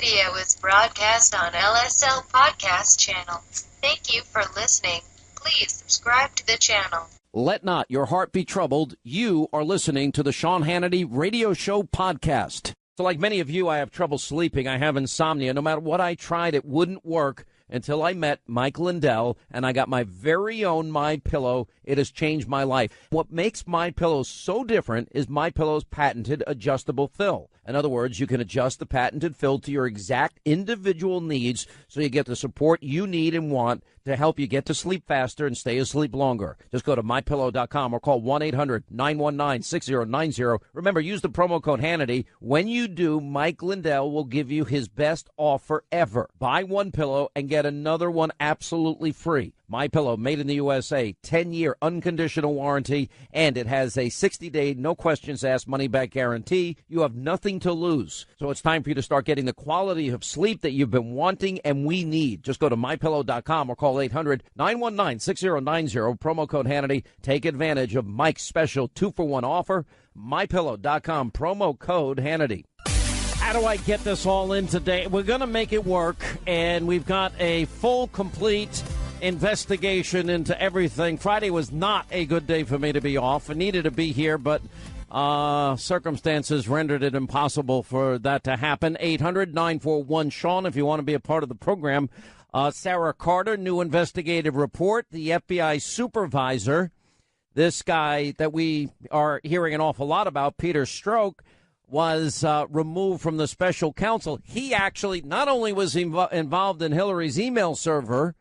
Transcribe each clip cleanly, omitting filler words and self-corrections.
video is broadcast on LSL Podcast Channel. Thank you for listening. Please subscribe to the channel. Let not your heart be troubled. You are listening to the Sean Hannity Radio Show podcast. So like many of you, I have trouble sleeping. I have insomnia. No matter what I tried, it wouldn't work until I met Mike Lindell, and I got my very own MyPillow. It has changed my life. What makes MyPillow so different is MyPillow's patented adjustable fill. In other words, you can adjust the patented fill to your exact individual needs so you get the support you need and want to help you get to sleep faster and stay asleep longer. Just go to MyPillow.com or call 1-800-919-6090. Remember, use the promo code Hannity. When you do, Mike Lindell will give you his best offer ever. Buy one pillow and get another one absolutely free. MyPillow, made in the USA, 10-year unconditional warranty, and it has a 60-day, no-questions-asked money-back guarantee. You have nothing to lose. So it's time for you to start getting the quality of sleep that you've been wanting and we need. Just go to MyPillow.com or call 800-919-6090, promo code Hannity. Take advantage of Mike's special 2-for-1 offer. MyPillow.com, promo code Hannity. How do I get this all in today? We're going to make it work, and we've got a full, complete investigation into everything. Friday was not a good day for me to be off. I needed to be here, but circumstances rendered it impossible for that to happen. 800-941-SEAN if you want to be a part of the program. Sarah Carter, new investigative report. The FBI supervisor, this guy that we are hearing an awful lot about, Peter Strzok, was removed from the special counsel. He actually not only was involved in Hillary's email server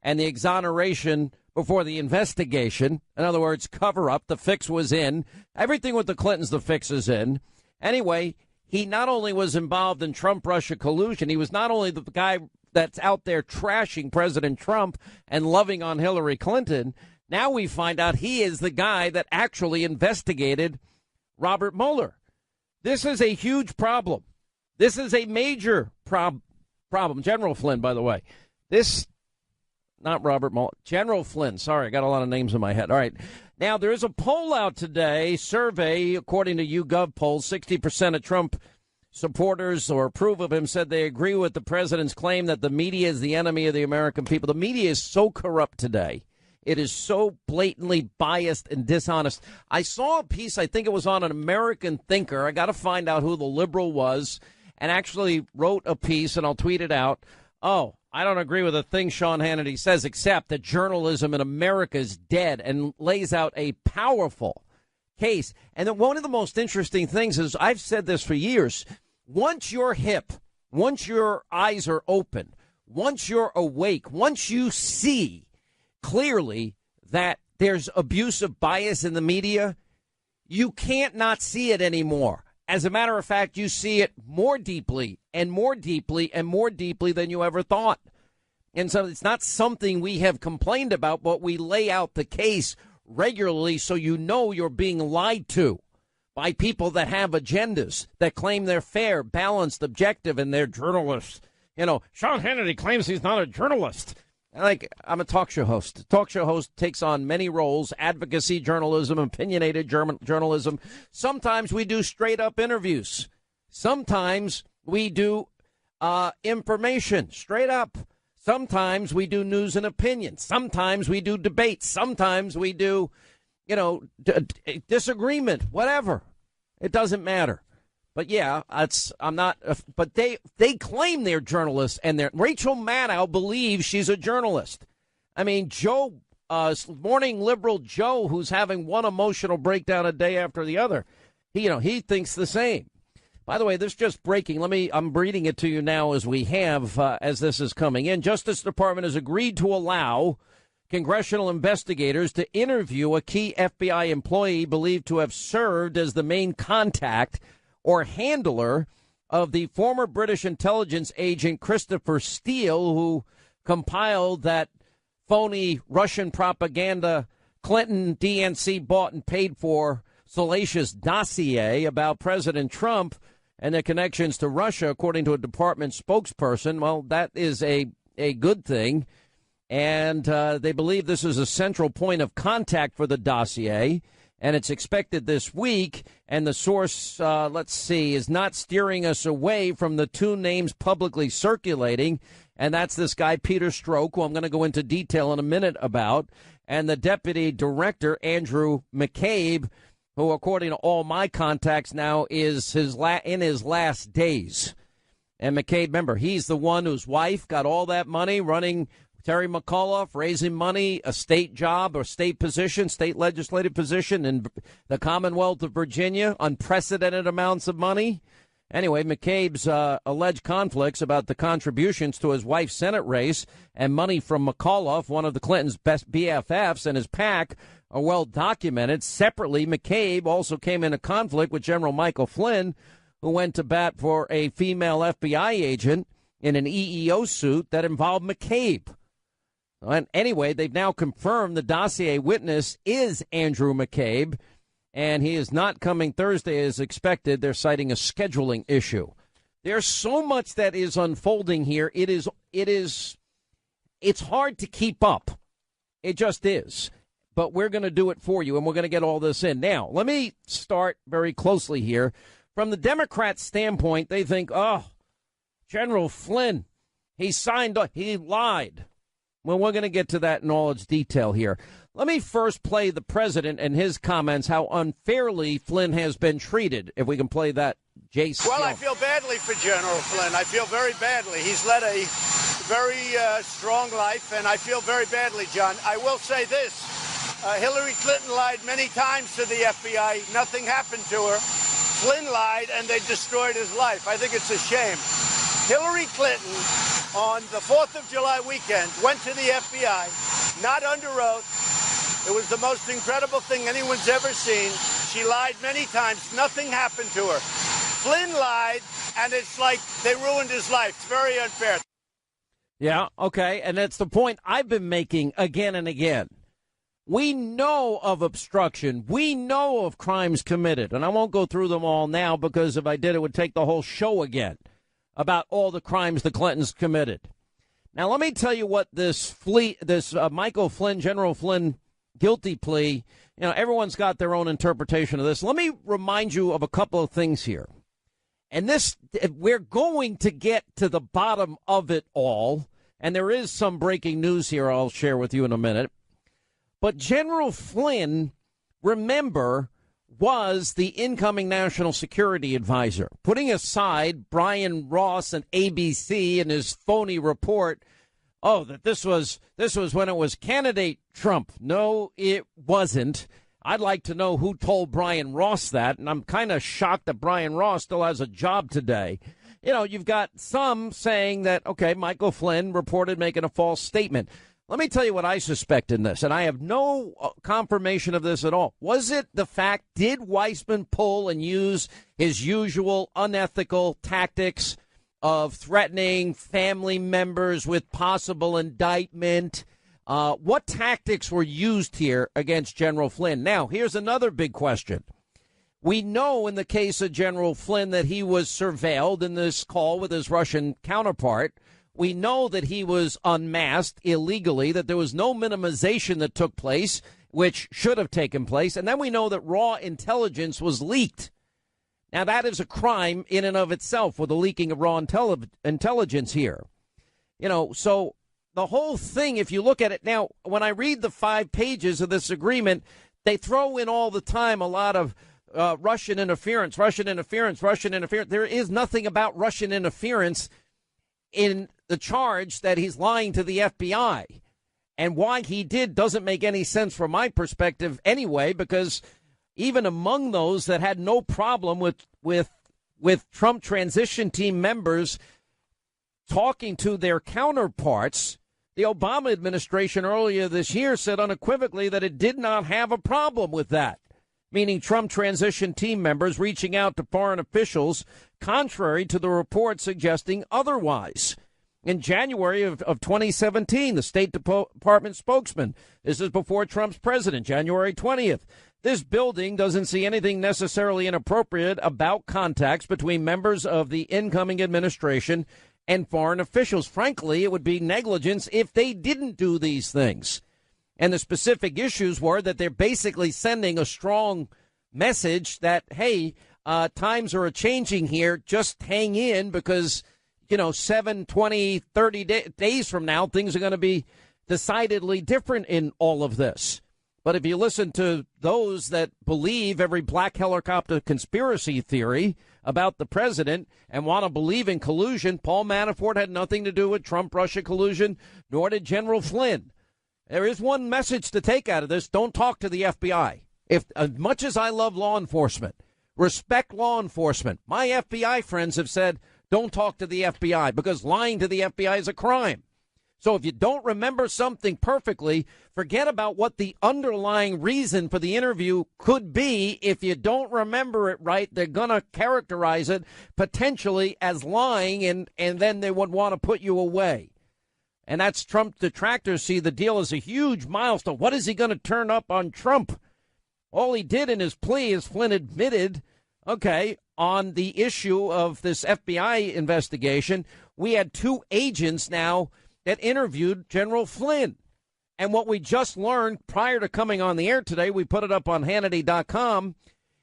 and the exoneration before the investigation, in other words, cover up, the fix was in. Everything with the Clintons, the fix is in. Anyway, he not only was involved in Trump-Russia collusion, he was not only the guy that's out there trashing President Trump and loving on Hillary Clinton. Now we find out he is the guy that actually investigated Robert Mueller. This is a huge problem. This is a major problem. General Flynn, by the way. Not Robert Mueller. General Flynn. Sorry, I got a lot of names in my head. All right. Now, there is a poll out today, survey, according to YouGov polls, 60% of Trump supporters or approve of him said they agree with the president's claim that the media is the enemy of the American people. The media is so corrupt today. It is so blatantly biased and dishonest. I saw a piece, I think it was on an American Thinker. I got to find out who the liberal was, and actually wrote a piece, and I'll tweet it out. Oh, I don't agree with a thing Sean Hannity says, except that journalism in America is dead, and lays out a powerful case. And then one of the most interesting things is, I've said this for years, once you're hip, once your eyes are open, once you're awake, once you see clearly that there's abusive bias in the media, you can't not see it anymore. As a matter of fact, you see it more deeply and more deeply and more deeply than you ever thought. And so it's not something we have complained about, but we lay out the case regularly so you know you're being lied to by people that have agendas, that claim they're fair, balanced, objective, and they're journalists. You know, Sean Hannity claims he's not a journalist. I'm a talk show host. A talk show host takes on many roles: advocacy journalism, opinionated journalism. Sometimes we do straight up interviews. Sometimes we do information straight up. Sometimes we do news and opinion. Sometimes we do debates. Sometimes we do, disagreement, whatever. It doesn't matter. But yeah, but they claim they're journalists, and Rachel Maddow believes she's a journalist. I mean, Joe, morning liberal Joe, who's having one emotional breakdown a day after the other, he thinks the same. By the way, this just breaking. I'm reading it to you now as this is coming in. Justice Department has agreed to allow congressional investigators to interview a key FBI employee believed to have served as the main contact or handler of the former British intelligence agent Christopher Steele, who compiled that phony Russian propaganda Clinton DNC bought and paid for salacious dossier about President Trump and their connections to Russia, according to a department spokesperson. Well, that is a good thing. And they believe this is a central point of contact for the dossier. and it's expected this week. And the source, let's see, is not steering us away from the two names publicly circulating, and that's this guy, Peter Strzok, who I'm going to go into detail in a minute about, and the deputy director, Andrew McCabe, who, according to all my contacts now, is in his last days. And McCabe, remember, he's the one whose wife got all that money running Terry McAuliffe, raising money, a state job or state position, state legislative position in the Commonwealth of Virginia, unprecedented amounts of money. Anyway, McCabe's alleged conflicts about the contributions to his wife's Senate race and money from McAuliffe, one of the Clintons' best BFFs, and his PAC are well documented. Separately, McCabe also came into conflict with General Michael Flynn, who went to bat for a female FBI agent in an EEO suit that involved McCabe. And anyway, they've now confirmed the dossier witness is Andrew McCabe, and he is not coming Thursday as expected. They're citing a scheduling issue. There's so much that is unfolding here. It's hard to keep up. It just is. But we're going to do it for you, and we're going to get all this in. Now, let me start very closely here. From the Democrats' standpoint, they think, oh, General Flynn, he lied. Well, we're going to get to that in all its detail here. Let me first play the president and his comments, how unfairly Flynn has been treated. If we can play that, Jason. Well, I feel badly for General Flynn. I feel very badly. He's led a very strong life, and I feel very badly, John. I will say this. Hillary Clinton lied many times to the FBI. Nothing happened to her. Flynn lied, and they destroyed his life. I think it's a shame. Hillary Clinton, on the 4th of July weekend, went to the FBI, not under oath. It was the most incredible thing anyone's ever seen. She lied many times. Nothing happened to her. Flynn lied, and it's like they ruined his life. It's very unfair. Yeah, okay, and that's the point I've been making again and again. We know of obstruction. We know of crimes committed, and I won't go through them all now because if I did, it would take the whole show again about all the crimes the Clintons committed. Now, let me tell you what this Michael Flynn, General Flynn guilty plea, everyone's got their own interpretation of this. Let me remind you of a couple of things here. And we're going to get to the bottom of it all, and there is some breaking news here I'll share with you in a minute. But General Flynn, remember, was the incoming national security advisor. Putting aside Brian Ross and ABC and his phony report, that this was when it was candidate Trump. No, it wasn't. I'd like to know who told Brian Ross that, and I'm kind of shocked that Brian Ross still has a job today. You've got some saying that, okay, Michael Flynn reported making a false statement. Let me tell you what I suspect in this, and I have no confirmation of this at all. Was it the fact, did Weissman pull and use his usual unethical tactics of threatening family members with possible indictment? What tactics were used here against General Flynn? Now, here's another big question. We know in the case of General Flynn that he was surveilled in this call with his Russian counterpart. We know that he was unmasked illegally, that there was no minimization that took place, which should have taken place. And then we know that raw intelligence was leaked. Now, that is a crime in and of itself with the leaking of raw intelligence here. So the whole thing, if you look at it now, when I read the 5 pages of this agreement, they throw in all the time a lot of Russian interference. There is nothing about Russian interference in the charge that he's lying to the FBI. And why he did doesn't make any sense from my perspective anyway, because even among those that had no problem with Trump transition team members talking to their counterparts, the Obama administration earlier this year said unequivocally that it did not have a problem with that, meaning Trump transition team members reaching out to foreign officials, contrary to the report suggesting otherwise. In January of 2017, the State Department spokesman, this is before Trump's president, January 20th, this building doesn't see anything necessarily inappropriate about contacts between members of the incoming administration and foreign officials. Frankly, it would be negligence if they didn't do these things. And the specific issues were that they're basically sending a strong message that, hey, times are changing here. Just hang in because, 7, 20, 30 days from now, things are going to be decidedly different in all of this. But if you listen to those that believe every black helicopter conspiracy theory about the president and want to believe in collusion, Paul Manafort had nothing to do with Trump-Russia collusion, nor did General Flynn. There is one message to take out of this. Don't talk to the FBI. If as much as I love law enforcement, respect law enforcement, my FBI friends have said, don't talk to the FBI because lying to the FBI is a crime. So if you don't remember something perfectly, forget about what the underlying reason for the interview could be. If you don't remember it right, they're going to characterize it potentially as lying, and then they would want to put you away. And that's Trump detractors see the deal as a huge milestone. What is he going to turn up on Trump? All he did in his plea, as Flynn admitted, on the issue of this FBI investigation, we had 2 agents now that interviewed General Flynn. And what we just learned prior to coming on the air today, we put it up on Hannity.com,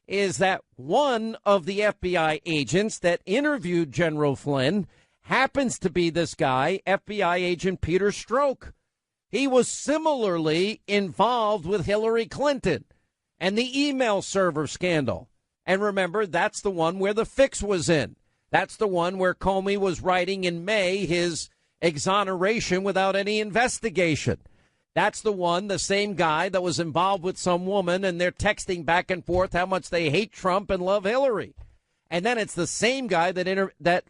is that one of the FBI agents that interviewed General Flynn happens to be this guy, FBI agent Peter Strzok. He was similarly involved with Hillary Clinton and the email server scandal. And remember, that's the one where the fix was in. That's the one where Comey was writing in May his exoneration without any investigation. That's the one, the same guy that was involved with some woman, and they're texting back and forth how much they hate Trump and love Hillary. And then it's the same guy that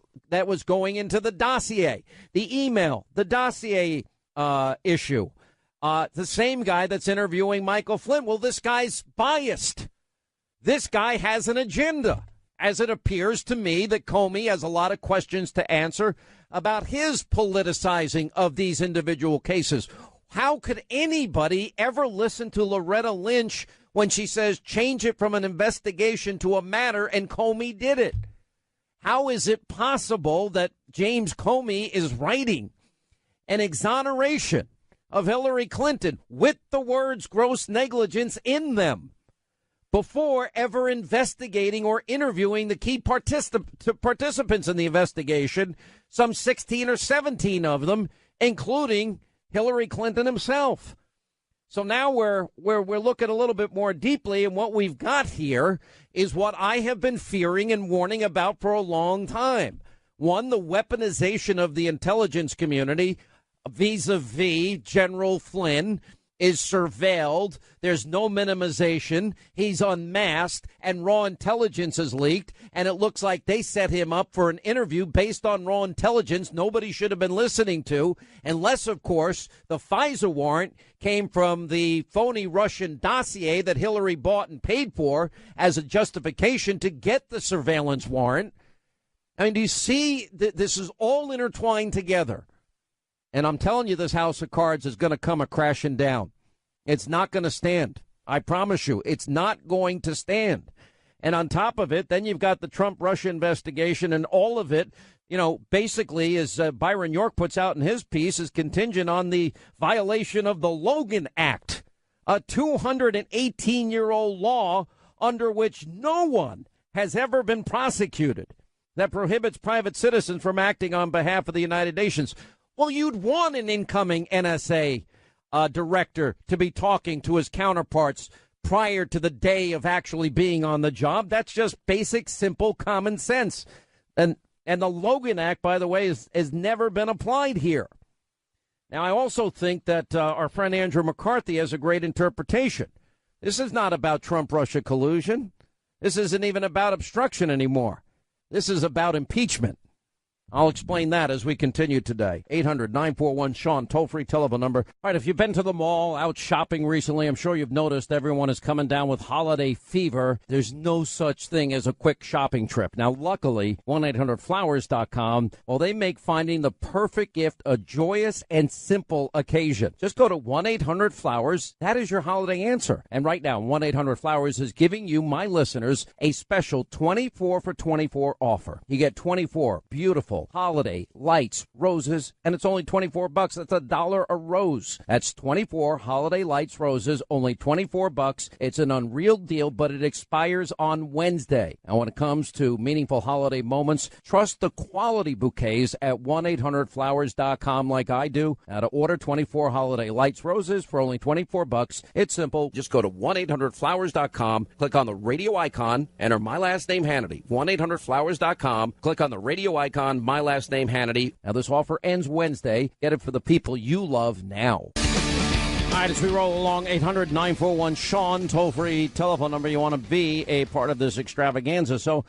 was going into the dossier, the email, the dossier issue. The same guy that's interviewing Michael Flynn. Well, this guy's biased. This guy has an agenda, as it appears to me that Comey has a lot of questions to answer about his politicizing of these individual cases. How could anybody ever listen to Loretta Lynch when she says change it from an investigation to a matter, and Comey did it? How is it possible that James Comey is writing an exoneration of Hillary Clinton with the words gross negligence in them before ever investigating or interviewing the key participants in the investigation, some 16 or 17 of them, including Hillary Clinton himself? So now we're looking a little bit more deeply, and what we've got here is what I have been fearing and warning about for a long time. One, the weaponization of the intelligence community vis-a-vis General Flynn is surveilled. There's no minimization. He's unmasked, and raw intelligence is leaked, and it looks like they set him up for an interview based on raw intelligence nobody should have been listening to, unless, of course, the FISA warrant came from the phony Russian dossier that Hillary bought and paid for as a justification to get the surveillance warrant. I mean, do you see that this is all intertwined together? And I'm telling you, this house of cards is going to come crashing down. It's not going to stand. I promise you, it's not going to stand. And on top of it, then you've got the Trump-Russia investigation, and all of it, basically, as Byron York puts out in his piece, is contingent on the violation of the Logan Act, a 218-year-old law under which no one has ever been prosecuted, that prohibits private citizens from acting on behalf of the United Nations. Well, you'd want an incoming NSA director to be talking to his counterparts prior to the day of actually being on the job. That's just basic, simple common sense. And the Logan Act, by the way, has never been applied here. Now, I also think that our friend Andrew McCarthy has a great interpretation. This is not about Trump-Russia collusion. This isn't even about obstruction anymore. This is about impeachment. I'll explain that as we continue today. 800-941-SEAN, toll-free telephone number. All right, if you've been to the mall, out shopping recently, I'm sure you've noticed everyone is coming down with holiday fever. There's no such thing as a quick shopping trip. Now, luckily, 1-800-Flowers.com, well, they make finding the perfect gift a joyous and simple occasion. Just go to 1-800-Flowers. That is your holiday answer. And right now, 1-800-Flowers is giving you, my listeners, a special 24 for 24 offer. You get 24 beautiful meaningful holiday lights, roses, and it's only $24. That's $1 a rose. That's 24 holiday lights, roses, only $24. It's an unreal deal, but it expires on Wednesday. And when it comes to meaningful holiday moments, trust the quality bouquets at 1-800-Flowers.com like I do. Now to order 24 holiday lights, roses for only $24. It's simple. Just go to 1-800-Flowers.com, click on the radio icon, enter my last name Hannity. 1-800-Flowers.com, click on the radio icon, my last name Hannity. Now this offer ends Wednesday. Get it for the people you love now. All right, as we roll along, 800-941-SEAN, toll-free telephone number. You want to be a part of this extravaganza. So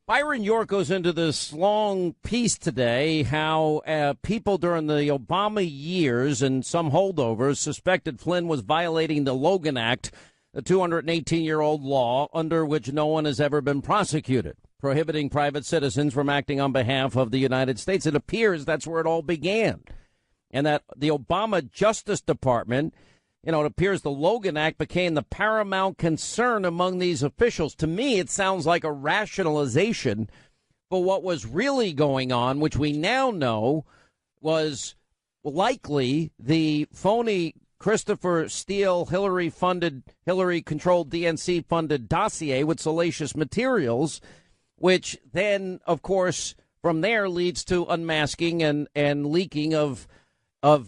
Byron York goes into this long piece today how people during the Obama years and some holdovers suspected Flynn was violating the Logan Act, the 218-year-old law under which no one has ever been prosecuted, prohibiting private citizens from acting on behalf of the United States. It appears that's where it all began. And that the Obama Justice Department, it appears the Logan Act became the paramount concern among these officials. To me, it sounds like a rationalization for what was really going on, which we now know was likely the phony Christopher Steele, Hillary-controlled DNC-funded dossier with salacious materials, which then, of course, from there leads to unmasking and leaking of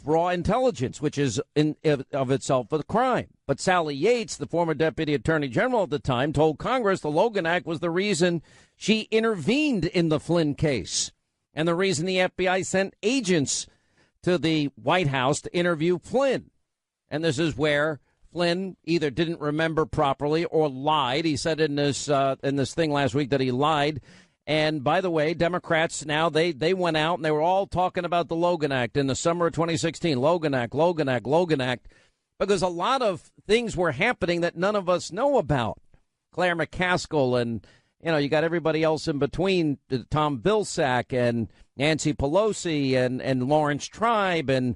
raw intelligence, which is of itself a crime. But Sally Yates, the former deputy attorney general at the time, told Congress the Logan Act was the reason she intervened in the Flynn case and the reason the FBI sent agents to the White House to interview Flynn. And this is where Flynn either didn't remember properly or lied. He said in this thing last week that he lied. And by the way, Democrats now, they went out and they were all talking about the Logan Act in the summer of 2016. Logan Act, Logan Act, Logan Act, because a lot of things were happening that none of us know about. Claire McCaskill and, you got everybody else in between, Tom Vilsack and Nancy Pelosi and Lawrence Tribe and,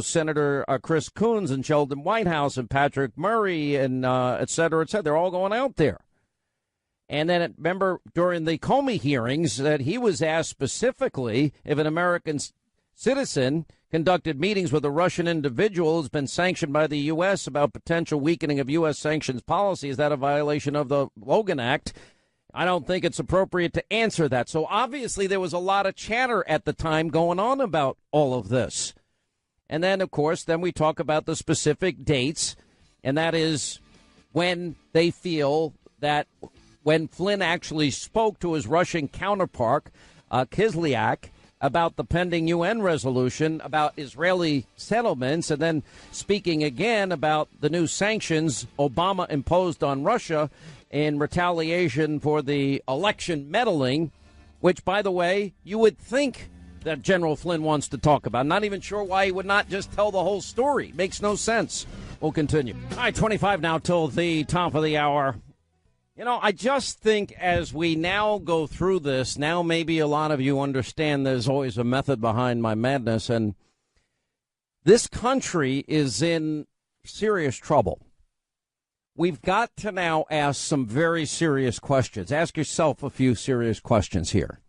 Senator Chris Coons and Sheldon Whitehouse and Patrick Murray and et cetera, et cetera. They're all going out there. And then remember during the Comey hearings that he was asked specifically if an American citizen conducted meetings with a Russian individual who's been sanctioned by the U.S. about potential weakening of U.S. sanctions policy. Is that a violation of the Logan Act? I don't think it's appropriate to answer that. So obviously there was a lot of chatter at the time going on about all of this. And then, of course, then we talk about the specific dates, and that is when they feel that when Flynn actually spoke to his Russian counterpart, Kislyak, about the pending UN resolution about Israeli settlements, and then speaking again about the new sanctions Obama imposed on Russia in retaliation for the election meddling, which, by the way, you would think that General Flynn wants to talk about. Not even sure why he would not just tell the whole story. Makes no sense. We'll continue. All right, 25 now till the top of the hour. I just think as we now go through this, now maybe a lot of you understand there's always a method behind my madness, and this country is in serious trouble. We've got to now ask some very serious questions. Ask yourself a few serious questions here.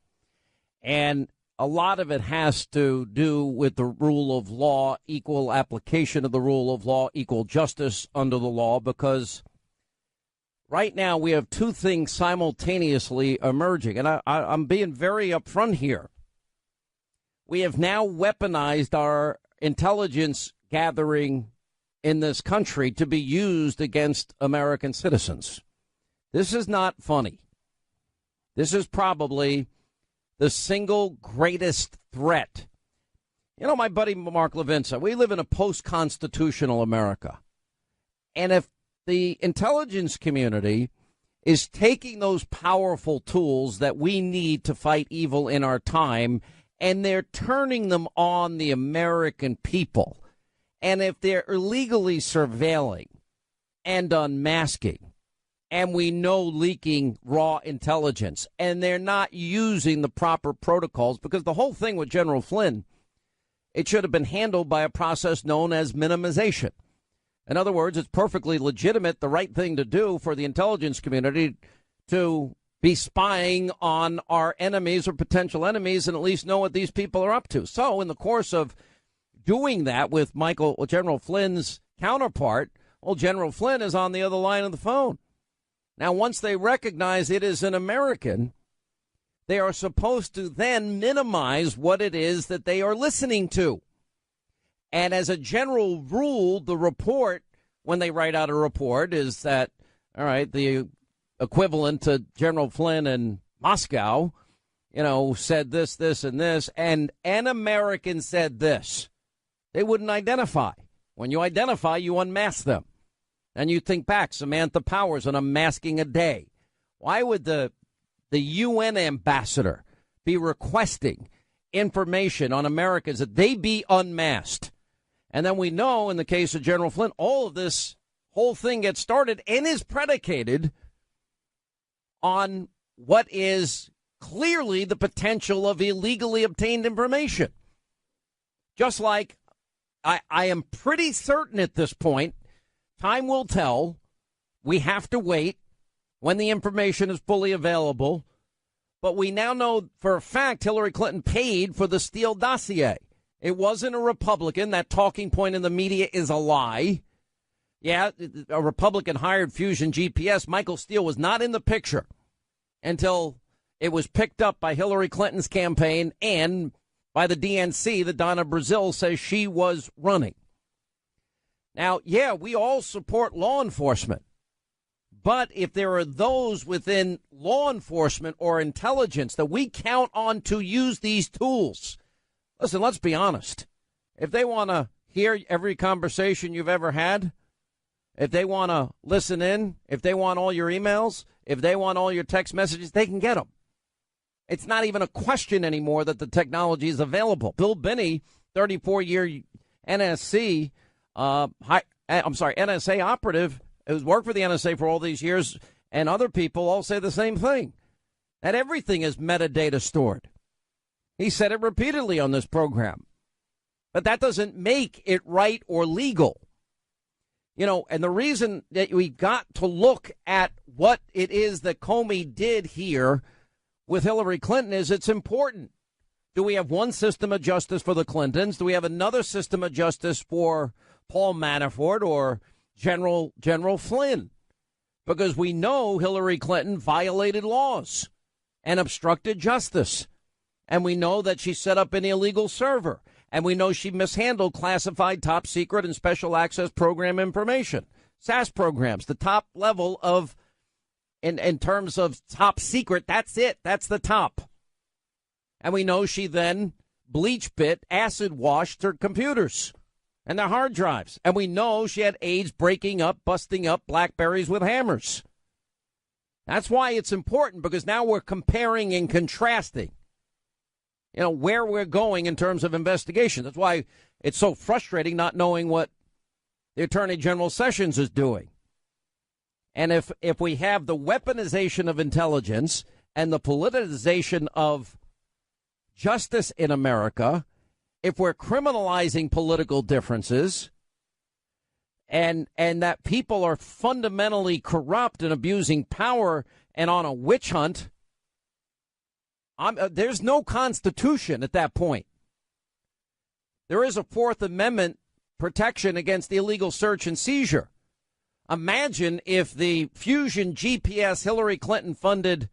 And a lot of it has to do with the rule of law, equal application of the rule of law, equal justice under the law, because right now we have two things simultaneously emerging, and I'm being very upfront here. We have now weaponized our intelligence gathering in this country to be used against American citizens. This is not funny. This is probably the single greatest threat. My buddy Mark Levin said, we live in a post-constitutional America. And if the intelligence community is taking those powerful tools that we need to fight evil in our time, and they're turning them on the American people, and if they're illegally surveilling and unmasking, and we know leaking raw intelligence, and they're not using the proper protocols, because the whole thing with General Flynn, it should have been handled by a process known as minimization. In other words, it's perfectly legitimate, the right thing to do for the intelligence community to be spying on our enemies or potential enemies and at least know what these people are up to. So in the course of doing that with General Flynn's counterpart, General Flynn is on the other line of the phone. Now, once they recognize it is an American, they are supposed to then minimize what it is that they are listening to. And as a general rule, the report, when they write out a report, is that, all right, the equivalent to General Flynn in Moscow, said this, this, and this, and an American said this. They wouldn't identify. When you identify, you unmask them. And you think back, Samantha Powers on Unmasking a Day. Why would the UN ambassador be requesting information on Americans that they be unmasked? And then we know in the case of General Flynn, all of this whole thing gets started and is predicated on what is clearly the potential of illegally obtained information. Just like I am pretty certain at this point, time will tell. We have to wait when the information is fully available. But we now know for a fact Hillary Clinton paid for the Steele dossier. It wasn't a Republican. That talking point in the media is a lie. Yeah, a Republican hired Fusion GPS. Michael Steele was not in the picture until it was picked up by Hillary Clinton's campaign and by the DNC that Donna Brazile says she was running. Now, yeah, we all support law enforcement. But if there are those within law enforcement or intelligence that we count on to use these tools, listen, let's be honest. If they want to hear every conversation you've ever had, if they want to listen in, if they want all your emails, if they want all your text messages, they can get them. It's not even a question anymore that the technology is available. Bill Binney, 34-year NSA operative, who's worked for the NSA for all these years, and other people all say the same thing, that everything is metadata stored. He said it repeatedly on this program. But that doesn't make it right or legal. And the reason that we got to look at what it is that Comey did here with Hillary Clinton is it's important. Do we have one system of justice for the Clintons? Do we have another system of justice for Paul Manafort or General Flynn? Because we know Hillary Clinton violated laws and obstructed justice. And we know that she set up an illegal server. And we know she mishandled classified top secret and special access program information. SAS programs, the top level of, in terms of top secret, that's it. That's the top. And we know she then bleach bit, acid washed her computers and their hard drives. And we know she had aides breaking up, busting up Blackberries with hammers. That's why it's important, because now we're comparing and contrasting, where we're going in terms of investigation. That's why it's so frustrating not knowing what the Attorney General Sessions is doing. And if we have the weaponization of intelligence and the politicization of justice in America, if we're criminalizing political differences and that people are fundamentally corrupt and abusing power and on a witch hunt, there's no Constitution at that point. There is a Fourth Amendment protection against illegal search and seizure. Imagine if the Fusion GPS Hillary Clinton funded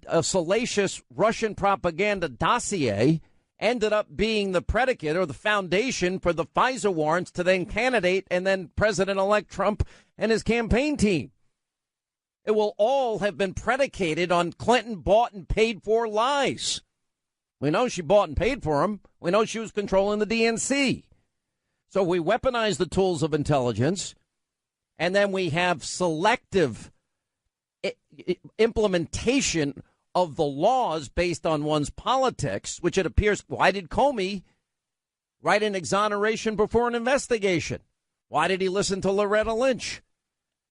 a salacious Russian propaganda dossier ended up being the predicate or the foundation for the FISA warrants to then candidate and then President-elect Trump and his campaign team. It will all have been predicated on Clinton bought and paid for lies. We know she bought and paid for them. We know she was controlling the DNC. So we weaponize the tools of intelligence, and then we have selective implementation of the laws based on one's politics, which it appears, why did Comey write an exoneration before an investigation? Why did he listen to Loretta Lynch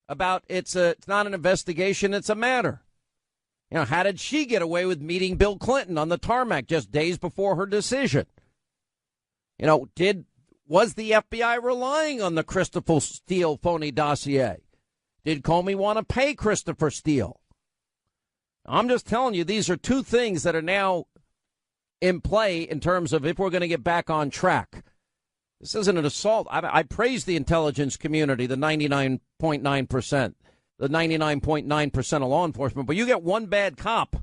about it's not an investigation, it's a matter? How did she get away with meeting Bill Clinton on the tarmac just days before her decision? Was the FBI relying on the Christopher Steele phony dossier? Did Comey want to pay Christopher Steele? I'm just telling you, these are two things that are now in play in terms of if we're going to get back on track. This isn't an assault. I praise the intelligence community, the 99.9%, the 99.9% of law enforcement. But you get one bad cop,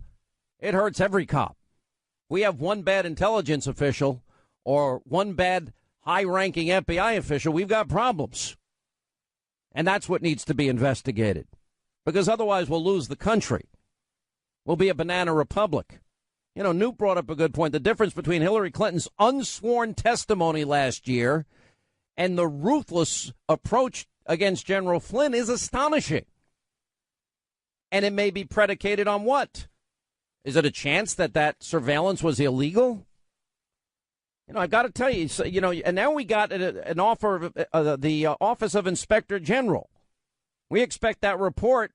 it hurts every cop. We have one bad intelligence official or one bad high-ranking FBI official, we've got problems. And that's what needs to be investigated. Because otherwise we'll lose the country. We'll be a banana republic. You know, Newt brought up a good point. The difference between Hillary Clinton's unsworn testimony last year and the ruthless approach against General Flynn is astonishing. And it may be predicated on what? Is it a chance that that surveillance was illegal? You know, I've got to tell you, you know, and now we got an offer of the Office of Inspector General. We expect that report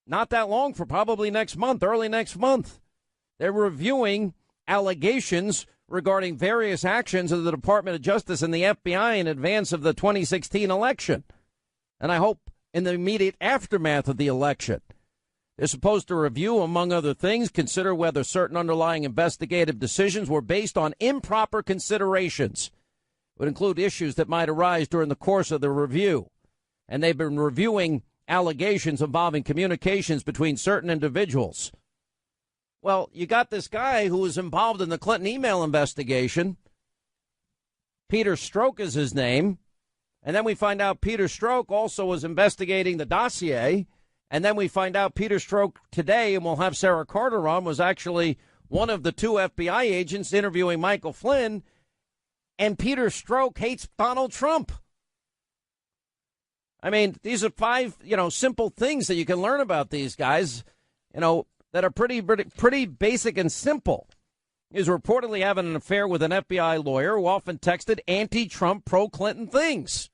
not that long, for probably next month, early next month. They're reviewing allegations regarding various actions of the Department of Justice and the FBI in advance of the 2016 election. And I hope in the immediate aftermath of the election. They're supposed to review, among other things, consider whether certain underlying investigative decisions were based on improper considerations. It would include issues that might arise during the course of the review. And they've been reviewing allegations involving communications between certain individuals. Well, you got this guy who was involved in the Clinton email investigation. Peter Strzok is his name. And then we find out Peter Strzok also was investigating the dossier. And then we find out Peter Strzok today, and we'll have Sarah Carter on, was actually one of the two FBI agents interviewing Michael Flynn. And Peter Strzok hates Donald Trump. I mean, these are five, simple things that you can learn about these guys, that are pretty basic and simple. He's reportedly having an affair with an FBI lawyer who often texted anti-Trump, pro-Clinton things.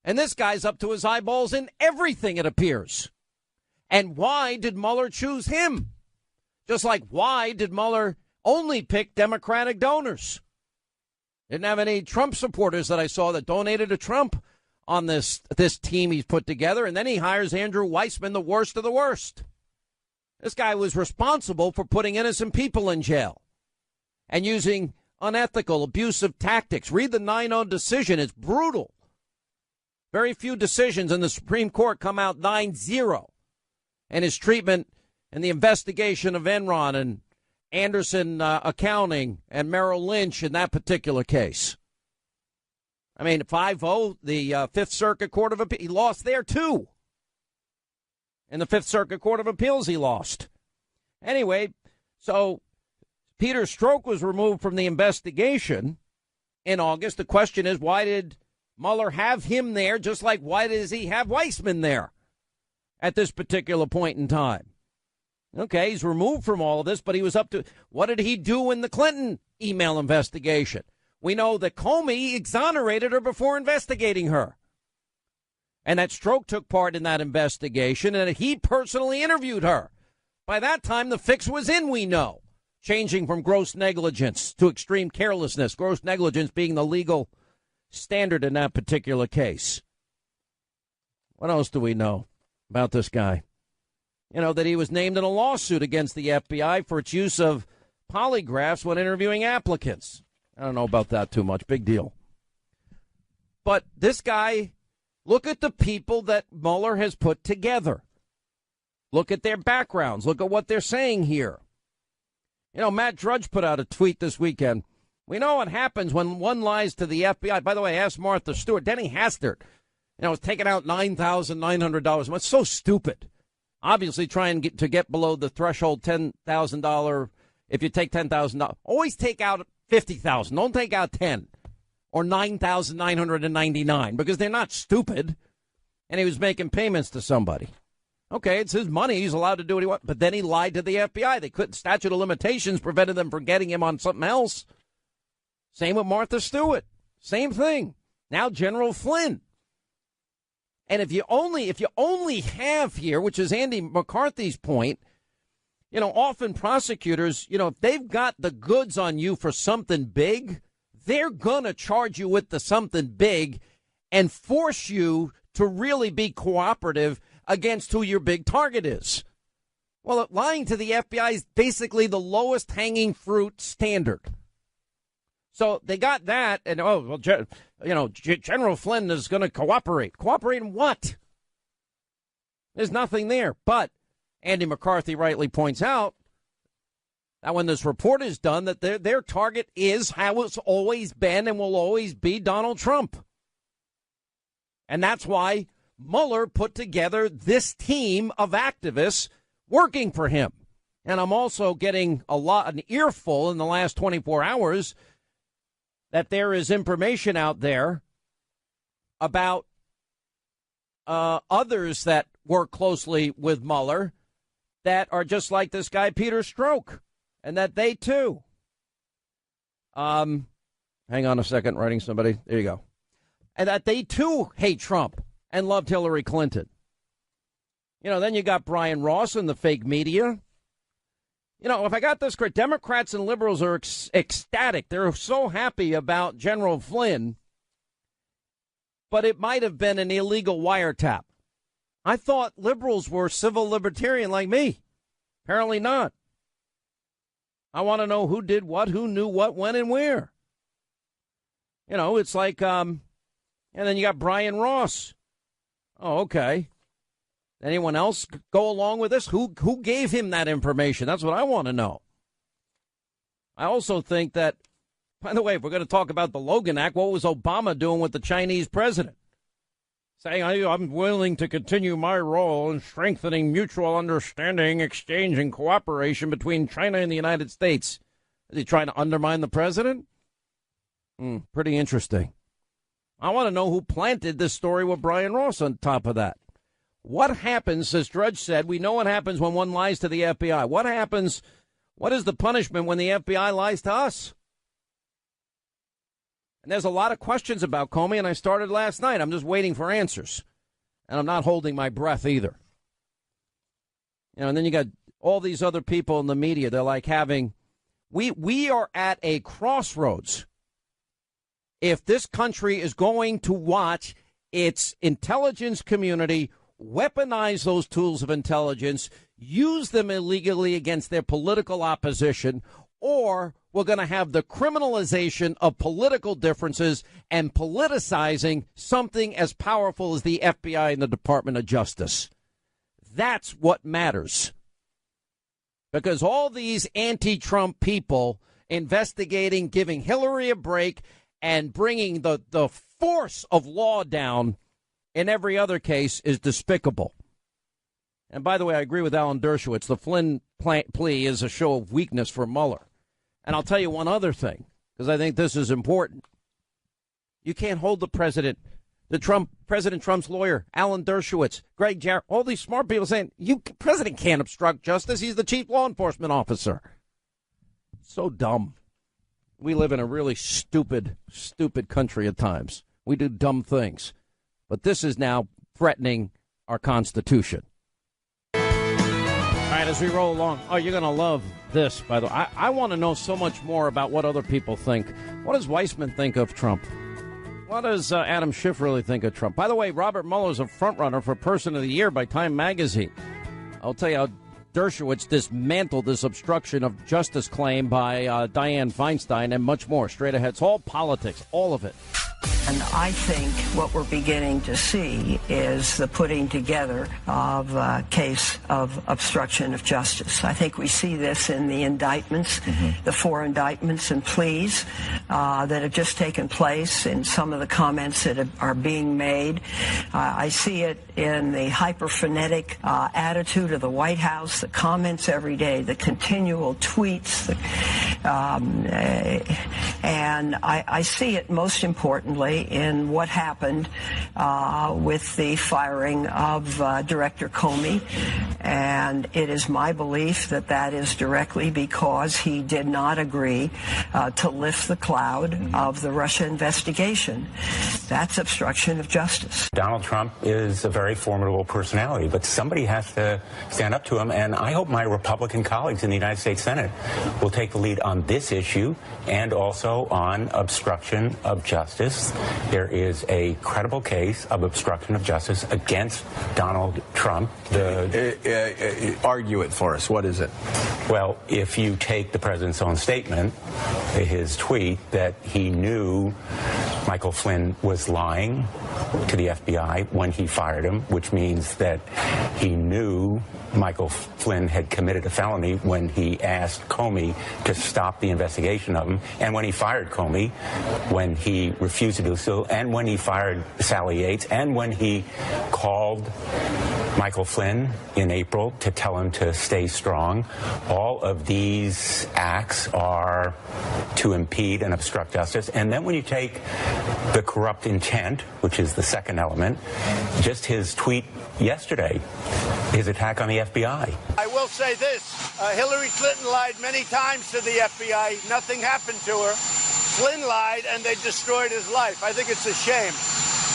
And this guy's up to his eyeballs in everything, it appears. And why did Mueller choose him? Just like why did Mueller only pick Democratic donors? Didn't have any Trump supporters that I saw that donated to Trump on this team he's put together. And then he hires Andrew Weissman, the worst of the worst. This guy was responsible for putting innocent people in jail and using unethical, abusive tactics. Read the 9-0 decision. It's brutal. Very few decisions in the Supreme Court come out 9-0. And his treatment and the investigation of Enron and Anderson Accounting and Merrill Lynch in that particular case. I mean, 5-0, the Fifth Circuit Court of Appeals, he lost there too. In the Fifth Circuit Court of Appeals, he lost. Anyway, so Peter Strzok was removed from the investigation in August. The question is, why did Mueller have him there, just like why does he have Weissman there at this particular point in time? Okay, he's removed from all of this, but he was up to, what did he do in the Clinton email investigation? We know that Comey exonerated her before investigating her. And that Strzok took part in that investigation, and he personally interviewed her. By that time, the fix was in, we know, changing from gross negligence to extreme carelessness, gross negligence being the legal standard in that particular case. What else do we know about this guy? That he was named in a lawsuit against the FBI for its use of polygraphs when interviewing applicants. I don't know about that too much. Big deal. But this guy, look at the people that Mueller has put together. Look at their backgrounds. Look at what they're saying here. Matt Drudge put out a tweet this weekend. We know what happens when one lies to the FBI. By the way, ask Martha Stewart. Denny Hastert, was taking out $9,900. It's so stupid. Obviously trying to get below the threshold $10,000. If you take $10,000, always take out $50,000. Don't take out 10 or 9,999 because they're not stupid. And he was making payments to somebody. Okay, it's his money. He's allowed to do what he wants. But then he lied to the FBI. They couldn't. Statute of limitations prevented them from getting him on something else. Same with Martha Stewart. Same thing. Now General Flynn. And if you only have here, which is Andy McCarthy's point, often prosecutors, if they've got the goods on you for something big, they're going to charge you with the something big and force you to really be cooperative against who your big target is. Well, lying to the FBI is basically the lowest hanging fruit standard. So they got that, and General Flynn is going to cooperate. Cooperate in what? There's nothing there. But Andy McCarthy rightly points out that when this report is done, that their target is how it's always been and will always be Donald Trump. And that's why Mueller put together this team of activists working for him. And I'm also getting an earful in the last 24 hours that there is information out there about others that work closely with Mueller that are just like this guy, Peter Strzok, and that they, too. Hang on a second, writing somebody. There you go. And that they, too, hate Trump and loved Hillary Clinton. Then you got Brian Ross and the fake media. If I got this correct, Democrats and liberals are ecstatic. They're so happy about General Flynn, but it might have been an illegal wiretap. I thought liberals were civil libertarian like me. Apparently not. I want to know who did what, who knew what, when, and where. It's like, and then you got Brian Ross. Oh, okay. Anyone else go along with this? Who gave him that information? That's what I want to know. I also think that, by the way, if we're going to talk about the Logan Act, what was Obama doing with the Chinese president? Saying, I'm willing to continue my role in strengthening mutual understanding, exchange, and cooperation between China and the United States. Is he trying to undermine the president? Pretty interesting. I want to know who planted this story with Brian Ross on top of that. What happens, as Drudge said, we know what happens when one lies to the FBI. What happens, what is the punishment when the FBI lies to us? And there's a lot of questions about Comey, and I started last night. I'm just waiting for answers. And I'm not holding my breath either. And then you got all these other people in the media. They're like we are at a crossroads. If this country is going to watch its intelligence community weaponize those tools of intelligence, use them illegally against their political opposition, or we're going to have the criminalization of political differences and politicizing something as powerful as the FBI and the Department of Justice. That's what matters. Because all these anti-Trump people investigating, giving Hillary a break, and bringing the force of law down in every other case is despicable. And by the way, I agree with Alan Dershowitz. The Flynn plea is a show of weakness for Mueller. And I'll tell you one other thing, because I think this is important. You can't hold the president, President Trump's lawyer, Alan Dershowitz, Greg Jarrett, all these smart people saying, president can't obstruct justice. He's the chief law enforcement officer. So dumb. We live in a really stupid country at times. We do dumb things. But this is now threatening our Constitution. All right, as we roll along. Oh, you're going to love this, by the way. I want to know so much more about what other people think. What does Weissman think of Trump? What does Adam Schiff really think of Trump? By the way, Robert Mueller is a frontrunner for Person of the Year by Time Magazine. I'll tell you how Dershowitz dismantled this obstruction of justice claim by Dianne Feinstein and much more. Straight ahead. It's all politics, all of it. And I think what we're beginning to see is the putting together of a case of obstruction of justice. I think we see this in the indictments, the 4 indictments and pleas that have just taken place, in some of the comments that are being made. I see it in the hyper-frenetic attitude of the White House, the comments every day, the continual tweets, and I see it most importantly in what happened with the firing of Director Comey. And it is my belief that that is directly because he did not agree to lift the cloud of the Russia investigation. That's obstruction of justice. Donald Trump is a very formidable personality, but somebody has to stand up to him, and I hope my Republican colleagues in the United States Senate will take the lead on this issue and also on obstruction of justice. There is a credible case of obstruction of justice against Donald Trump. Argue it for us. What is it? Well, if you take the president's own statement, his tweet that he knew Michael Flynn was lying to the FBI when he fired him, which means that he knew Michael Flynn had committed a felony when he asked Comey to stop the investigation of him, and when he fired Comey, when he refused to do so, and when he fired Sally Yates, and when he called Michael Flynn in April to tell him to stay strong. All of these acts are to impede and obstruct justice. And then when you take the corrupt intent, which is the second element, just his tweet yesterday, his attack on the FBI. I will say this. Hillary Clinton lied many times to the FBI. Nothing happened to her. Flynn lied, and they destroyed his life. I think it's a shame.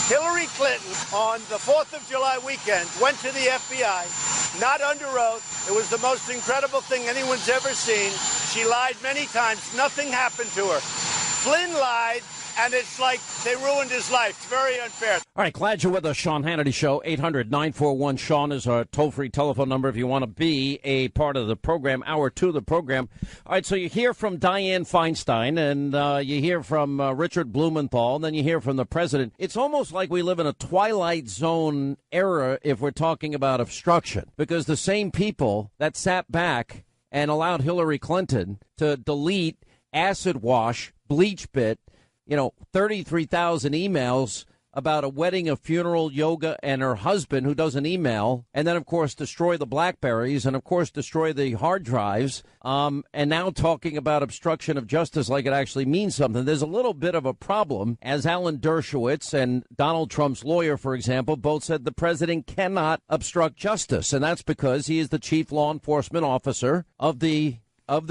Hillary Clinton, on the 4th of July weekend, went to the FBI, not under oath. It was the most incredible thing anyone's ever seen. She lied many times. Nothing happened to her. Flynn lied, and it's like they ruined his life. It's very unfair. All right, glad you're with us, Sean Hannity Show. 800-941-SEAN is our toll-free telephone number if you want to be a part of the program, hour 2 of the program. All right, so you hear from Dianne Feinstein, and you hear from Richard Blumenthal, and then you hear from the president. It's almost like we live in a Twilight Zone era if we're talking about obstruction, because the same people that sat back and allowed Hillary Clinton to delete, acid wash, bleach bit, 33,000 emails about a wedding, a funeral, yoga, and her husband who doesn't email, and then, of course, destroy the BlackBerries and, of course, destroy the hard drives, and now talking about obstruction of justice like it actually means something. There's a little bit of a problem, as Alan Dershowitz and Donald Trump's lawyer, for example, both said the president cannot obstruct justice, and that's because he is the chief law enforcement officer of the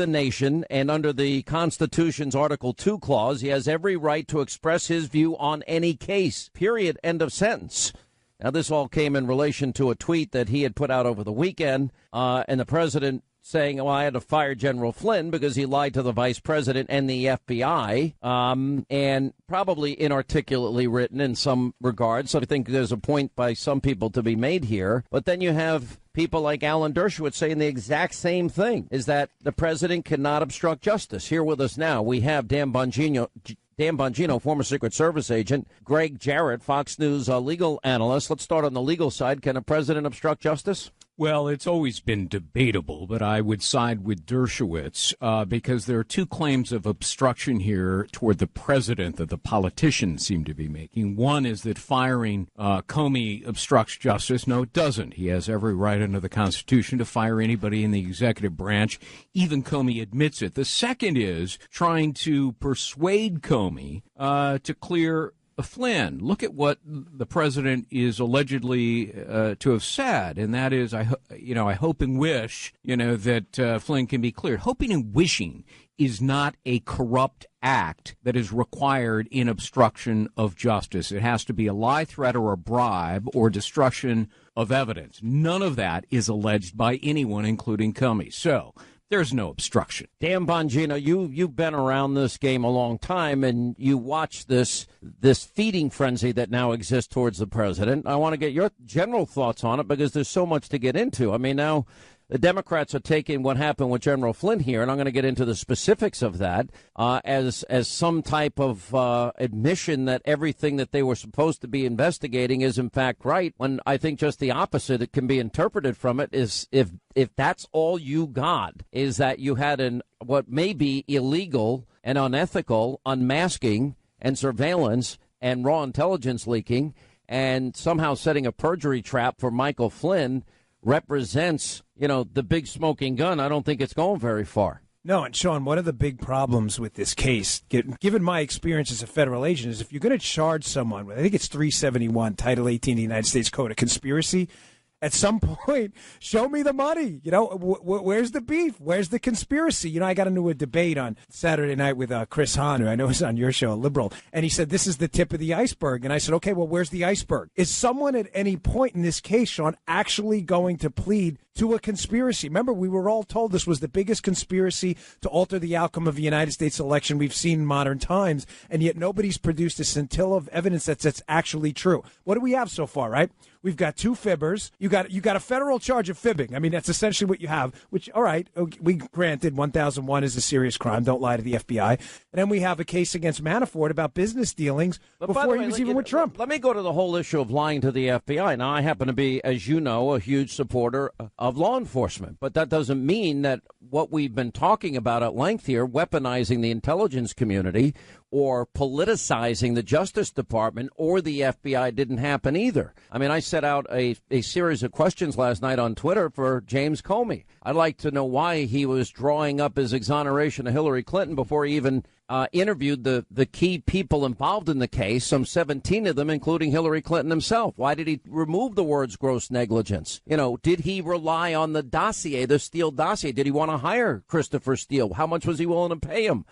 nation, and under the Constitution's Article 2 clause, he has every right to express his view on any case, period, end of sentence. Now, this all came in relation to a tweet that he had put out over the weekend, and the president saying, well, I had to fire General Flynn because he lied to the vice president and the FBI, and probably inarticulately written in some regards. So I think there's a point by some people to be made here. But then you have people like Alan Dershowitz saying the exact same thing, is that the president cannot obstruct justice. Here with us now, we have Dan Bongino, former Secret Service agent, Greg Jarrett, Fox News legal analyst. Let's start on the legal side. Can a president obstruct justice? Well, it's always been debatable, but I would side with Dershowitz because there are two claims of obstruction here toward the president that the politicians seem to be making. One is that firing Comey obstructs justice. No, it doesn't. He has every right under the Constitution to fire anybody in the executive branch. Even Comey admits it. The second is trying to persuade Comey to clear Flynn. Look at what the president is allegedly to have said, and that is, I hope and wish, that Flynn can be cleared. Hoping and wishing is not a corrupt act that is required in obstruction of justice. It has to be a lie, threat, or a bribe, or destruction of evidence. None of that is alleged by anyone, including Comey. So there's no obstruction. Dan Bongino, you've been around this game a long time, and you watch this feeding frenzy that now exists towards the president. I want to get your general thoughts on it because there's so much to get into. I mean, now the Democrats are taking what happened with General Flynn here, and I'm going to get into the specifics of that, as some type of admission that everything that they were supposed to be investigating is in fact right, when I think just the opposite it can be interpreted from it is if that's all you got, is that you had what may be illegal and unethical unmasking and surveillance and raw intelligence leaking, and somehow setting a perjury trap for Michael Flynn represents, the big smoking gun. I don't think it's going very far. No, and Sean, one of the big problems with this case, given my experience as a federal agent, is if you're going to charge someone with, I think it's 371, Title 18 of the United States Code, a conspiracy, At some point, show me the money. You know, where's the beef? Where's the conspiracy? You know, I got into a debate on Saturday night with Chris Hahn, who I know is on your show, a liberal, and he said, this is the tip of the iceberg. And I said, okay, well, where's the iceberg? Is someone at any point in this case, Sean, actually going to plead to a conspiracy? Remember, we were all told this was the biggest conspiracy to alter the outcome of the United States election we've seen in modern times, and yet nobody's produced a scintilla of evidence that's actually true. What do we have so far, right? We've got two fibbers. You got a federal charge of fibbing. I mean, that's essentially what you have, which, all right, we granted 1001 is a serious crime. Don't lie to the FBI. And then we have a case against Manafort about business dealings before he was even with Trump. Let me go to the whole issue of lying to the FBI. Now, I happen to be, as you know, a huge supporter of law enforcement, but that doesn't mean that what we've been talking about at length here, weaponizing the intelligence community or politicizing the Justice Department or the FBI, didn't happen either. I mean, I set out a series of questions last night on Twitter for James Comey. I'd like to know why he was drawing up his exoneration of Hillary Clinton before he even interviewed the key people involved in the case, some 17 of them, including Hillary Clinton himself. Why did he remove the words gross negligence? You know, did he rely on the dossier, the Steele dossier? Did he want to hire Christopher Steele? How much was he willing to pay him?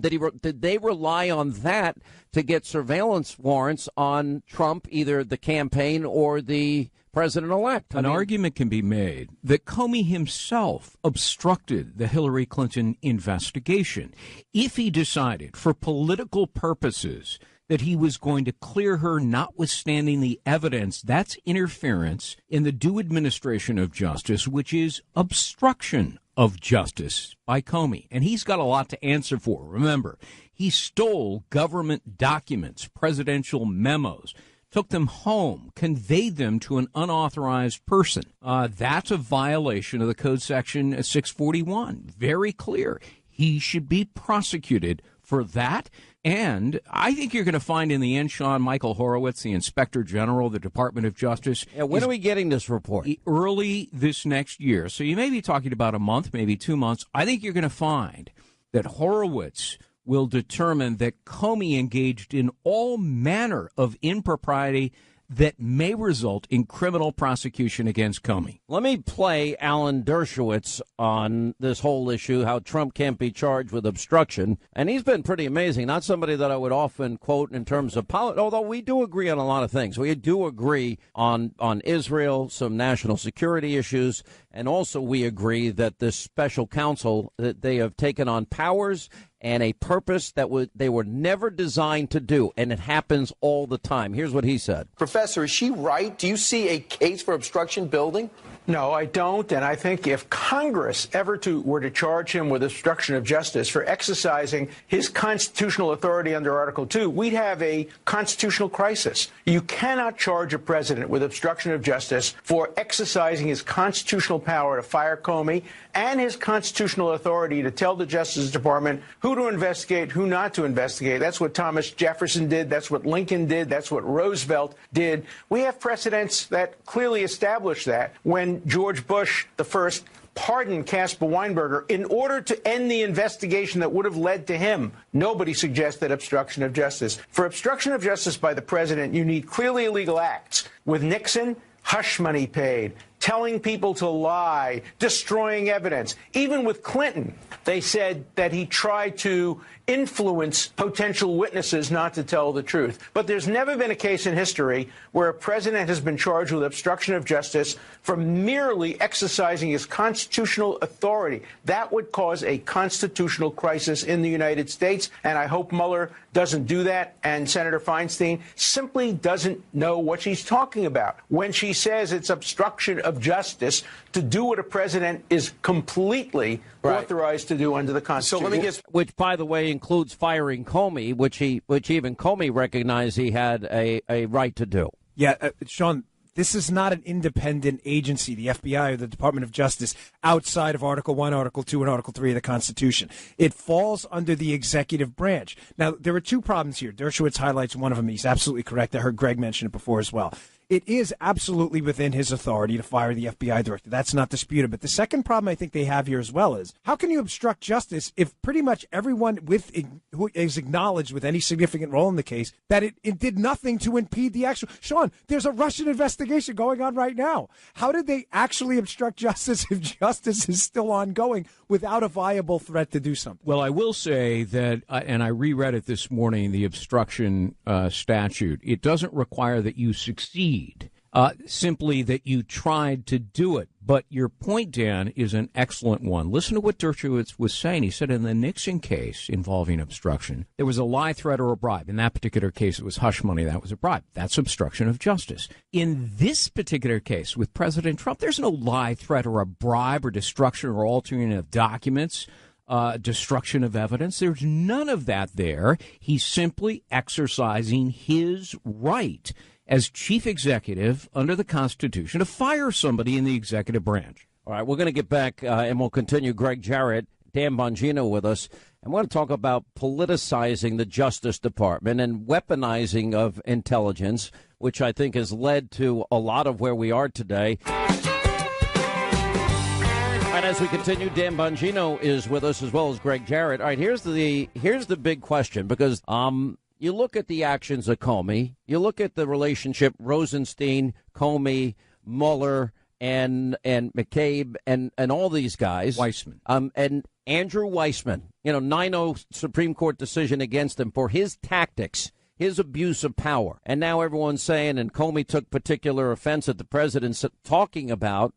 Did they rely on that to get surveillance warrants on Trump, either the campaign or the president-elect? An argument can be made that Comey himself obstructed the Hillary Clinton investigation. If he decided for political purposes that he was going to clear her notwithstanding the evidence, that's interference in the due administration of justice, which is obstruction of justice by Comey. And he's got a lot to answer for. Remember, he stole government documents, presidential memos, took them home, conveyed them to an unauthorized person. That's a violation of the Code Section 641. Very clear. He should be prosecuted for that. And I think you're going to find in the end, Sean, Michael Horowitz, the Inspector General of the Department of Justice. Yeah, when are we getting this report? Early this next year. So you may be talking about a month, maybe 2 months. I think you're going to find that Horowitz will determine that Comey engaged in all manner of impropriety that may result in criminal prosecution against Comey. Let me play Alan Dershowitz on this whole issue, how Trump can't be charged with obstruction. And he's been pretty amazing. Not somebody that I would often quote in terms of politics, although we do agree on a lot of things. We do agree on Israel, some national security issues, and also we agree that this special counsel, that they have taken on powers and a purpose that they were never designed to do, and it happens all the time. Here's what he said. Professor, is she right? Do you see a case for obstruction building? No, I don't, and I think if Congress were to charge him with obstruction of justice for exercising his constitutional authority under Article 2, we'd have a constitutional crisis. You cannot charge a president with obstruction of justice for exercising his constitutional power to fire Comey and his constitutional authority to tell the Justice Department who to investigate, who not to investigate. That's what Thomas Jefferson did. That's what Lincoln did. That's what Roosevelt did. We have precedents that clearly establish that. When George Bush, the first, pardoned Caspar Weinberger in order to end the investigation that would have led to him, nobody suggested obstruction of justice. For obstruction of justice by the president, you need clearly illegal acts. With Nixon, hush money paid, telling people to lie, destroying evidence. Even with Clinton, they said that he tried to influence potential witnesses not to tell the truth. But there's never been a case in history where a president has been charged with obstruction of justice for merely exercising his constitutional authority. That would cause a constitutional crisis in the United States, and I hope Mueller doesn't do that. And Senator Feinstein simply doesn't know what she's talking about when she says it's obstruction of justice to do what a president is completely authorized to do under the Constitution. So let me guess. Which, by the way, includes firing Comey, which even Comey recognized he had a right to do. Yeah, Sean, this is not an independent agency, the FBI or the Department of Justice, outside of Article 1, Article 2, and Article 3 of the Constitution. It falls under the executive branch. Now, there are two problems here. Dershowitz highlights one of them. He's absolutely correct. I heard Greg mention it before as well. it is absolutely within his authority to fire the FBI director. That's not disputed. But the second problem I think they have here as well is, how can you obstruct justice if pretty much everyone who is acknowledged with any significant role in the case that it did nothing to impede the actual... Sean, there's a Russian investigation going on right now. How did they actually obstruct justice if justice is still ongoing without a viable threat to do something? Well, I will say that, and I reread it this morning, the obstruction statute, it doesn't require that you succeed, simply that you tried to do it. But your point, Dan, is an excellent one. Listen to what Dershowitz was saying. He said in the Nixon case involving obstruction, there was a lie, threat, or a bribe. In that particular case, it was hush money. That was a bribe. That's obstruction of justice. In this particular case with President Trump, there's no lie, threat, or a bribe, or destruction or altering of documents, destruction of evidence. There's none of that there. He's simply exercising his right as chief executive under the Constitution to fire somebody in the executive branch. All right, we're going to get back and we'll continue. Greg Jarrett, Dan Bongino with us. I want to talk about politicizing the Justice Department and weaponizing of intelligence, which I think has led to a lot of where we are today. And as we continue, Dan Bongino is with us as well as Greg Jarrett. All right, here's the big question, because you look at the actions of Comey, you look at the relationship Rosenstein, Comey, Mueller, and McCabe, and all these guys. Weissman. And Andrew Weissman, 9-0 Supreme Court decision against him for his tactics, his abuse of power. And now everyone's saying, and Comey took particular offense at the president talking about,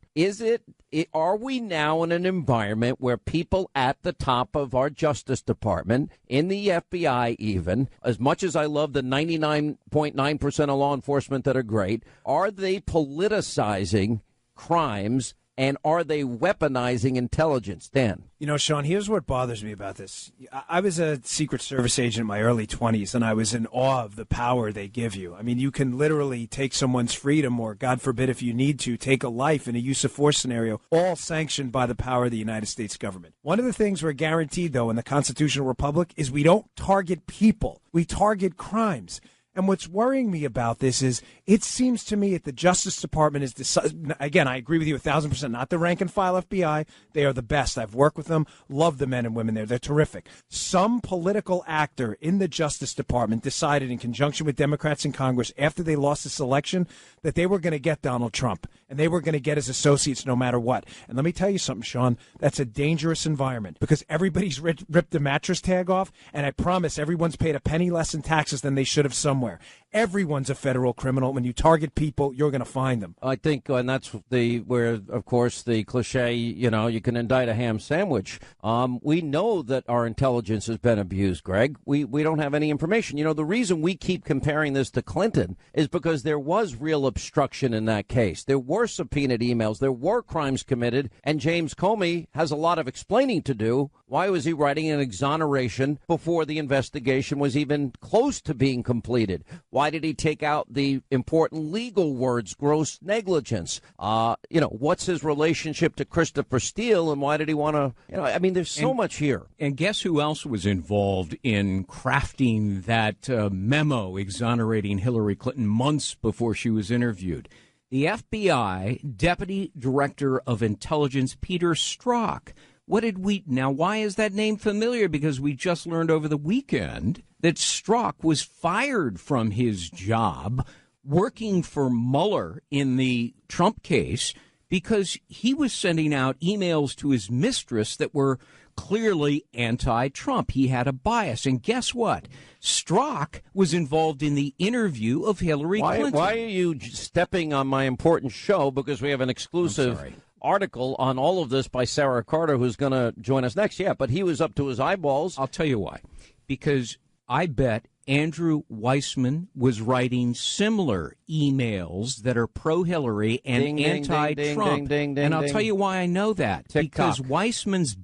are we now in an environment where people at the top of our Justice Department, in the FBI even, as much as I love the 99.9% of law enforcement that are great, are they politicizing crimes? And are they weaponizing intelligence, Dan? Sean, here's what bothers me about this. I was a Secret Service agent in my early 20s, and I was in awe of the power they give you. I mean, you can literally take someone's freedom, or, God forbid, if you need to, take a life in a use of force scenario, all sanctioned by the power of the United States government. One of the things we're guaranteed, though, in the constitutional republic is we don't target people. We target crimes. And what's worrying me about this is it seems to me that the Justice Department is, again, I agree with you 1,000%, not the rank and file FBI. They are the best. I've worked with them, love the men and women there. They're terrific. Some political actor in the Justice Department decided in conjunction with Democrats in Congress after they lost this election that they were going to get Donald Trump and they were going to get his associates no matter what. And let me tell you something, Sean, that's a dangerous environment because everybody's ripped the mattress tag off, and I promise everyone's paid a penny less in taxes than they should have somewhere. Everyone's a federal criminal. When you target people, you're going to find them. I think, and that's where, of course, the cliche, you can indict a ham sandwich. We know that our intelligence has been abused, Greg. We don't have any information. The reason we keep comparing this to Clinton is because there was real obstruction in that case. There were subpoenaed emails. There were crimes committed. And James Comey has a lot of explaining to do. Why was he writing an exoneration before the investigation was even close to being completed? Why did he take out the important legal words, gross negligence? What's his relationship to Christopher Steele, and why did he want to, there's so much here. And guess who else was involved in crafting that memo exonerating Hillary Clinton months before she was interviewed? The FBI Deputy Director of Intelligence, Peter Strzok. Why is that name familiar? Because we just learned over the weekend that Strzok was fired from his job working for Mueller in the Trump case because he was sending out emails to his mistress that were clearly anti-Trump. He had a bias. And guess what? Strzok was involved in the interview of Hillary Clinton. Why are you stepping on my important show? Because we have an exclusive article on all of this by Sarah Carter, who's going to join us next. Yeah, but he was up to his eyeballs. I'll tell you why. Because I bet Andrew Weissman was writing similar emails that are pro-Hillary and anti-Trump. And I'll tell you why I know that. Because Weissman's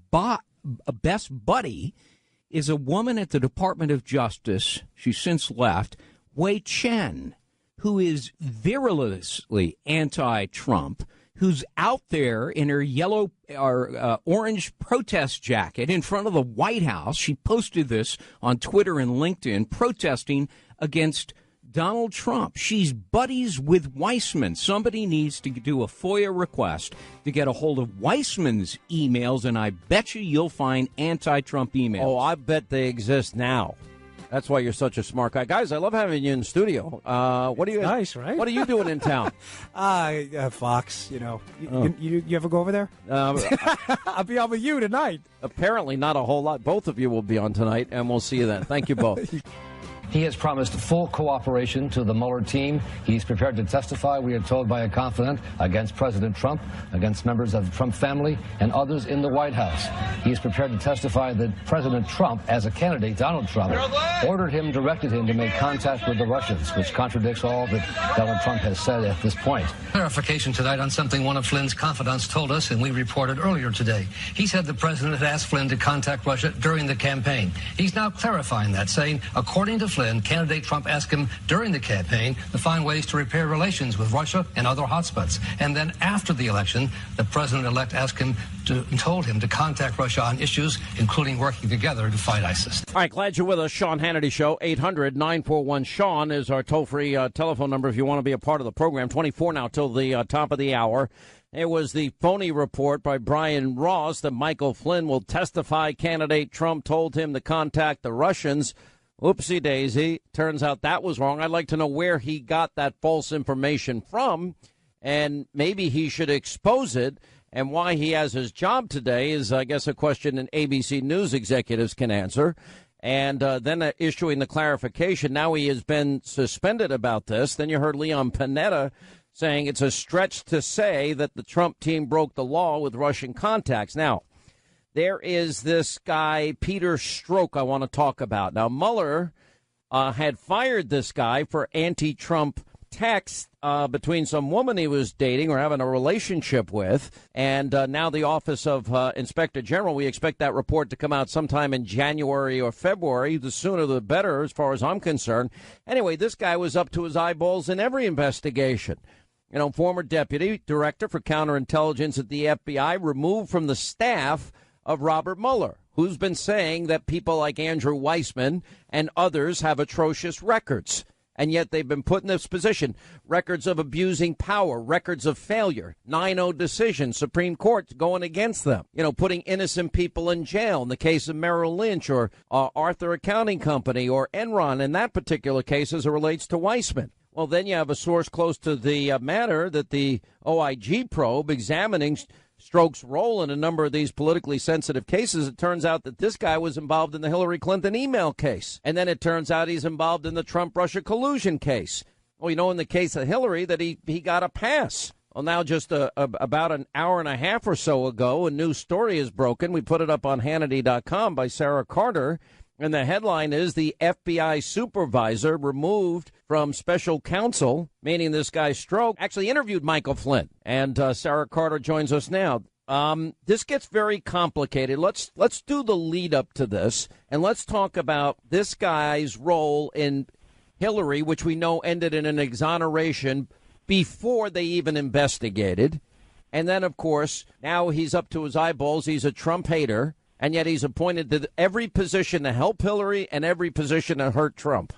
best buddy is a woman at the Department of Justice, she's since left, Wei Chen, who is virulently anti-Trump, who's out there in her yellow or orange protest jacket in front of the White House. She posted this on Twitter and LinkedIn, protesting against Donald Trump. She's buddies with Weissman. Somebody needs to do a FOIA request to get a hold of Weissman's emails, and I bet you'll find anti-Trump emails. Oh, I bet they exist now. That's why you're such a smart guy. Guys, I love having you in the studio. What are you? Nice, right? What are you doing in town? Fox, you know. You ever go over there? I'll be on with you tonight. Apparently not a whole lot. Both of you will be on tonight, and we'll see you then. Thank you both. He has promised full cooperation to the Mueller team. He's prepared to testify, we are told by a confidant, against President Trump, against members of the Trump family, and others in the White House. He is prepared to testify that President Trump, as a candidate, Donald Trump, directed him to make contact with the Russians, which contradicts all that Donald Trump has said at this point. Clarification tonight on something one of Flynn's confidants told us, and we reported earlier today. He said the president had asked Flynn to contact Russia during the campaign. He's now clarifying that, saying, according to Flynn, candidate Trump asked him during the campaign to find ways to repair relations with Russia and other hotspots. And then after the election, the president-elect told him to contact Russia on issues, including working together to fight ISIS. All right, glad you're with us. Sean Hannity Show, 800-941-SEAN is our toll-free telephone number if you want to be a part of the program. 24 now till the top of the hour. It was the phony report by Brian Ross that Michael Flynn will testify. Candidate Trump told him to contact the Russians. Oopsie daisy. Turns out that was wrong. I'd like to know where he got that false information from, and maybe he should expose it. And why he has his job today is, I guess, a question an ABC News executives can answer. And then issuing the clarification. Now he has been suspended about this. Then you heard Leon Panetta saying it's a stretch to say that the Trump team broke the law with Russian contacts. Now, there is this guy, Peter Strzok, I want to talk about. Now, Mueller had fired this guy for anti-Trump text between some woman he was dating or having a relationship with. And now the Office of Inspector General, we expect that report to come out sometime in January or February. The sooner the better, as far as I'm concerned. Anyway, this guy was up to his eyeballs in every investigation. You know, former deputy director for counterintelligence at the FBI, removed from the staff of Robert Mueller, who's been saying that people like Andrew Weissman and others have atrocious records. And yet they've been put in this position. Records of abusing power, records of failure, 9-0 decisions, Supreme Court going against them, you know, putting innocent people in jail in the case of Merrill Lynch or Arthur Accounting Company or Enron in that particular case as it relates to Weissman. Well, then you have a source close to the matter that the OIG probe examining Strzok's role in a number of these politically sensitive cases. It turns out that this guy was involved in the Hillary Clinton email case. And then it turns out he's involved in the Trump-Russia collusion case. Well, you know, in the case of Hillary, that he got a pass. Well, now just about an hour and a half or so ago, a new story is broken. We put it up on Hannity.com by Sarah Carter. And the headline is the FBI supervisor removed from special counsel, meaning this guy Strzok actually interviewed Michael Flynn. And Sarah Carter joins us now. This gets very complicated. Let's do the lead up to this, and let's talk about this guy's role in Hillary, which we know ended in an exoneration before they even investigated. And then, of course, now he's up to his eyeballs. He's a Trump hater. And yet he's appointed to every position to help Hillary and every position to hurt Trump.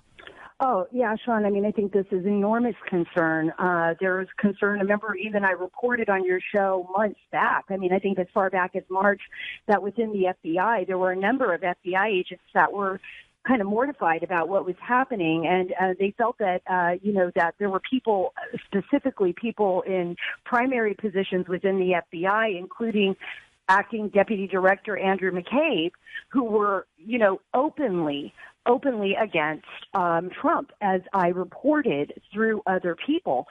Oh, yeah, Sean. I mean, I think this is enormous concern. There's concern. I remember even I reported on your show months back. I mean, I think as far back as March that within the FBI, there were a number of FBI agents that were kind of mortified about what was happening. And they felt that, that there were people, specifically people in primary positions within the FBI, including acting Deputy Director Andrew McCabe, who were, openly against Trump, as I reported through other people,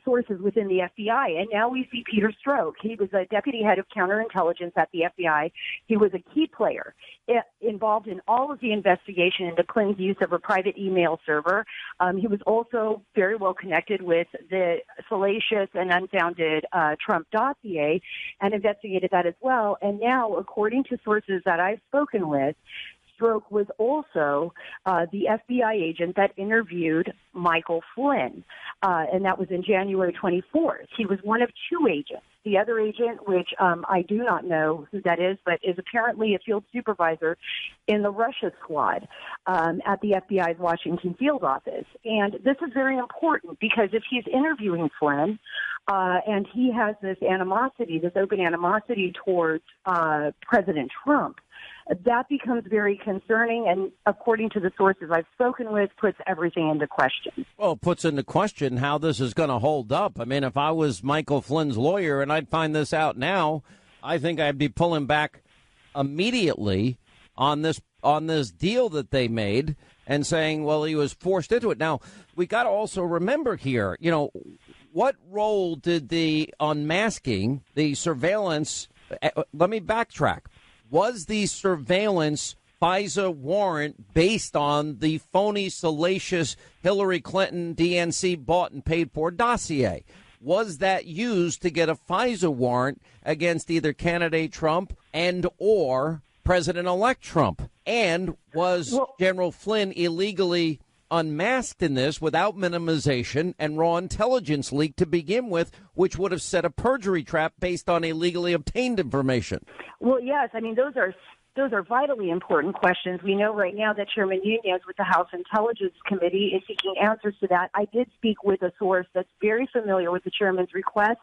sources within the FBI. And now we see Peter Strzok. He was a deputy head of counterintelligence at the FBI. He was a key player involved in all of the investigation into Clinton's use of a private email server. He was also very well connected with the salacious and unfounded Trump dossier and investigated that as well. And now, according to sources that I've spoken with, Strzok was also the FBI agent that interviewed Michael Flynn, and that was in January 24th. He was one of two agents The other agent, which I do not know who that is, but is apparently a field supervisor in the Russia squad at the FBI's Washington field office. And this is very important because if he's interviewing Flynn and he has this animosity, this open animosity towards President Trump, that becomes very concerning and, according to the sources I've spoken with, puts everything into question. Well, it puts into question how this is going to hold up. I mean, if I was Michael Flynn's lawyer and I'd find this out now, I think I'd be pulling back immediately on this deal that they made and saying, well, he was forced into it. Now, we got to also remember here, what role did the unmasking, the surveillance, let me backtrack. Was the surveillance FISA warrant based on the phony, salacious Hillary Clinton DNC bought and paid for dossier? Was that used to get a FISA warrant against either candidate Trump and or President-elect Trump? And was General Flynn illegally unmasked in this without minimization and raw intelligence leak to begin with, which would have set a perjury trap based on illegally obtained information? Well, yes. I mean, those are vitally important questions. We know right now that Chairman Nunes with the House Intelligence Committee is seeking answers to that. I did speak with a source that's very familiar with the chairman's request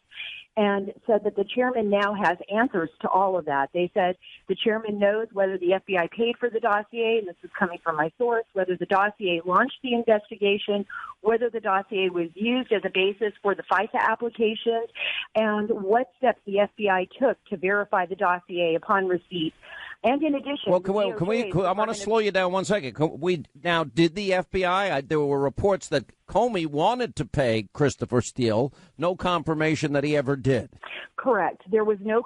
and said that the chairman now has answers to all of that. They said the chairman knows whether the FBI paid for the dossier, and this is coming from my source, whether the dossier launched the investigation, whether the dossier was used as a basis for the FISA applications, and what steps the FBI took to verify the dossier upon receipt. And in addition, I want to slow you down 1 second. Now, did the FBI? There were reports that Comey wanted to pay Christopher Steele. No confirmation that he ever did. Correct. There was no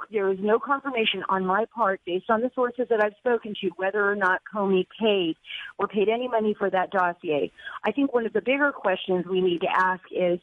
confirmation on my part, based on the sources that I've spoken to, whether or not Comey paid any money for that dossier. I think one of the bigger questions we need to ask is,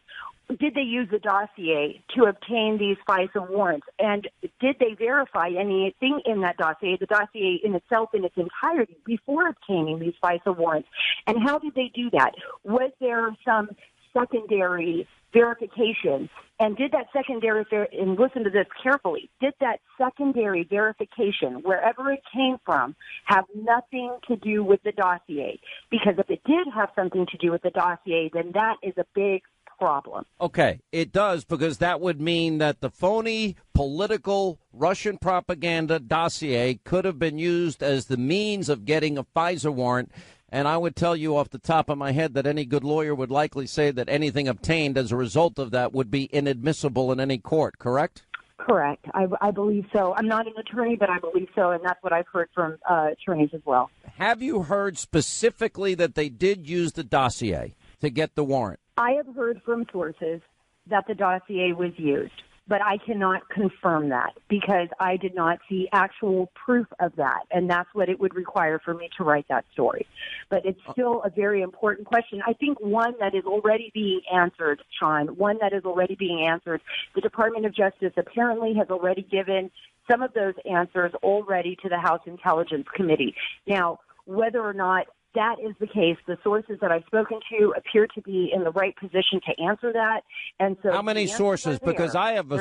did they use the dossier to obtain these FISA warrants? And did they verify anything in that dossier, the dossier in itself in its entirety, before obtaining these FISA warrants? And how did they do that? Was there some secondary verification? And did that secondary, and listen to this carefully, did that secondary verification, wherever it came from, have nothing to do with the dossier? Because if it did have something to do with the dossier, then that is a big problem. Okay, it does, because that would mean that the phony political Russian propaganda dossier could have been used as the means of getting a FISA warrant. And I would tell you off the top of my head that any good lawyer would likely say that anything obtained as a result of that would be inadmissible in any court, correct? Correct. I believe so. I'm not an attorney, but I believe so, and that's what I've heard from attorneys as well. Have you heard specifically that they did use the dossier to get the warrant? I have heard from sources that the dossier was used, but I cannot confirm that because I did not see actual proof of that, and that's what it would require for me to write that story. But it's still a very important question. I think one that is already being answered, Sean, the Department of Justice apparently has already given some of those answers already to the House Intelligence Committee. Now, whether or not that is the case, the sources that I've spoken to appear to be in the right position to answer that. And so, how many sources? Because I have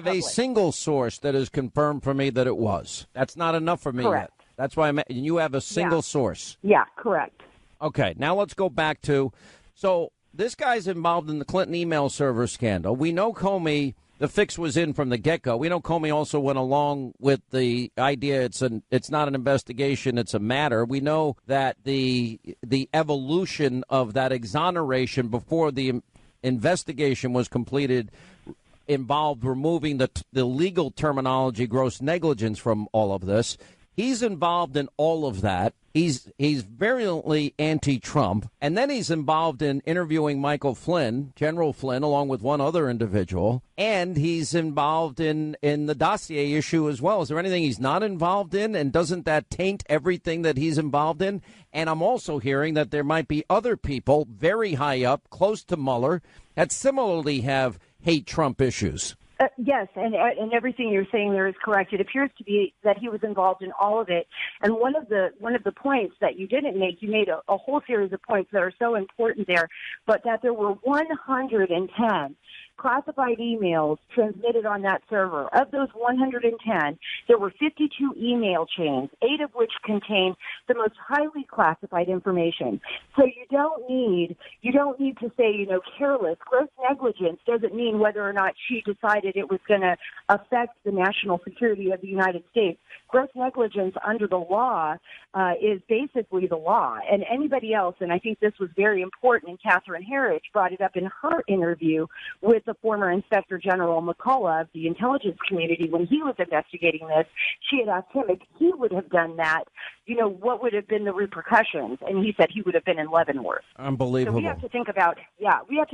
a single source that has confirmed for me that it was. That's not enough for me yet. That's why you have a single source. Yeah, correct. Okay, now let's go back to, so this guy's involved in the Clinton email server scandal. We know Comey, the fix was in from the get-go. We know Comey also went along with the idea it's not an investigation, it's a matter. We know that the evolution of that exoneration before the investigation was completed involved removing the legal terminology gross negligence from all of this. He's involved in all of that. He's virulently anti-Trump, and then he's involved in interviewing Michael Flynn, General Flynn, along with one other individual, and he's involved in the dossier issue as well. Is there anything he's not involved in, and doesn't that taint everything that he's involved in? And I'm also hearing that there might be other people very high up, close to Mueller, that similarly have hate Trump issues. Yes, and everything you're saying there is correct. It appears to be that he was involved in all of it. And one of the points that you didn't make, you made a whole series of points that are so important there, but that there were 110 classified emails transmitted on that server. Of those 110, there were 52 email chains, 8 of which contained the most highly classified information. So you don't need to say, careless. Gross negligence doesn't mean whether or not she decided it was going to affect the national security of the United States. Gross negligence under the law is basically the law. And anybody else, and I think this was very important, and Catherine Herridge brought it up in her interview with the former Inspector General McCullough of the intelligence community when he was investigating this. She had asked him if he would have done that, what would have been the repercussions? And he said he would have been in Leavenworth. Unbelievable. So we have to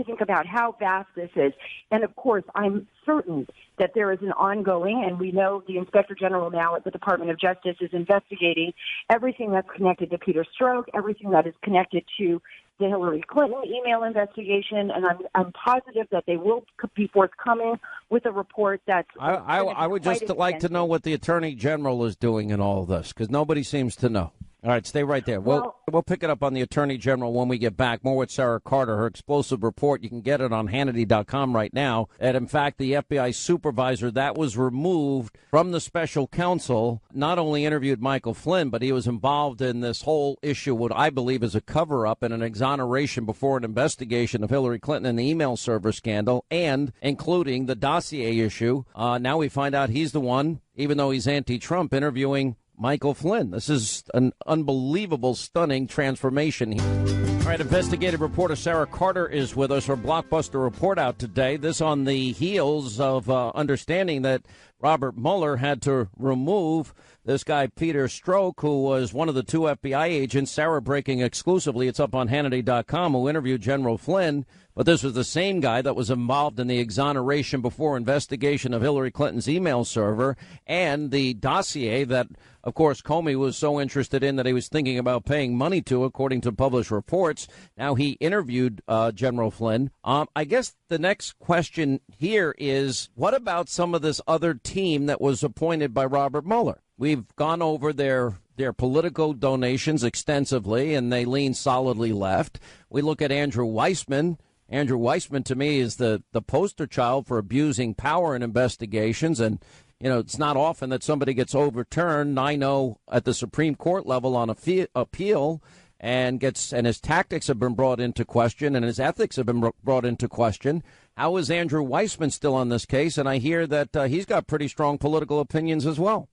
think about how vast this is. And of course, I'm certain that there is an ongoing, and we know the Inspector General now at the Department of Justice is investigating everything that's connected to Peter Strzok, everything that is connected to the Hillary Clinton email investigation, and I'm positive that they will be forthcoming with a report that's... I would just like to know what the Attorney General is doing in all of this, because nobody seems to know. All right, stay right there. We'll pick it up on the Attorney General when we get back. More with Sarah Carter, her explosive report. You can get it on Hannity.com right now. And in fact, the FBI supervisor that was removed from the special counsel not only interviewed Michael Flynn, but he was involved in this whole issue, what I believe is a cover-up and an exoneration before an investigation of Hillary Clinton and the email server scandal, and including the dossier issue. Now we find out he's the one, even though he's anti-Trump, interviewing Michael Flynn. This is an unbelievable, stunning transformation. All right, investigative reporter Sarah Carter is with us. Her blockbuster report out today. This on the heels of understanding that Robert Mueller had to remove this guy, Peter Strzok, who was one of the 2 FBI agents. Sarah breaking exclusively. It's up on Hannity.com, who interviewed General Flynn. But this was the same guy that was involved in the exoneration before investigation of Hillary Clinton's email server and the dossier that, of course, Comey was so interested in that he was thinking about paying money to, according to published reports. Now he interviewed General Flynn. I guess the next question here is, what about some of this other team that was appointed by Robert Mueller? We've gone over their political donations extensively, and they lean solidly left. We look at Andrew Weissman. Andrew Weissman, to me, is the poster child for abusing power in investigations. And, it's not often that somebody gets overturned 9-0 at the Supreme Court level on appeal and his tactics have been brought into question and his ethics have been brought into question. How is Andrew Weissman still on this case? And I hear that he's got pretty strong political opinions as well.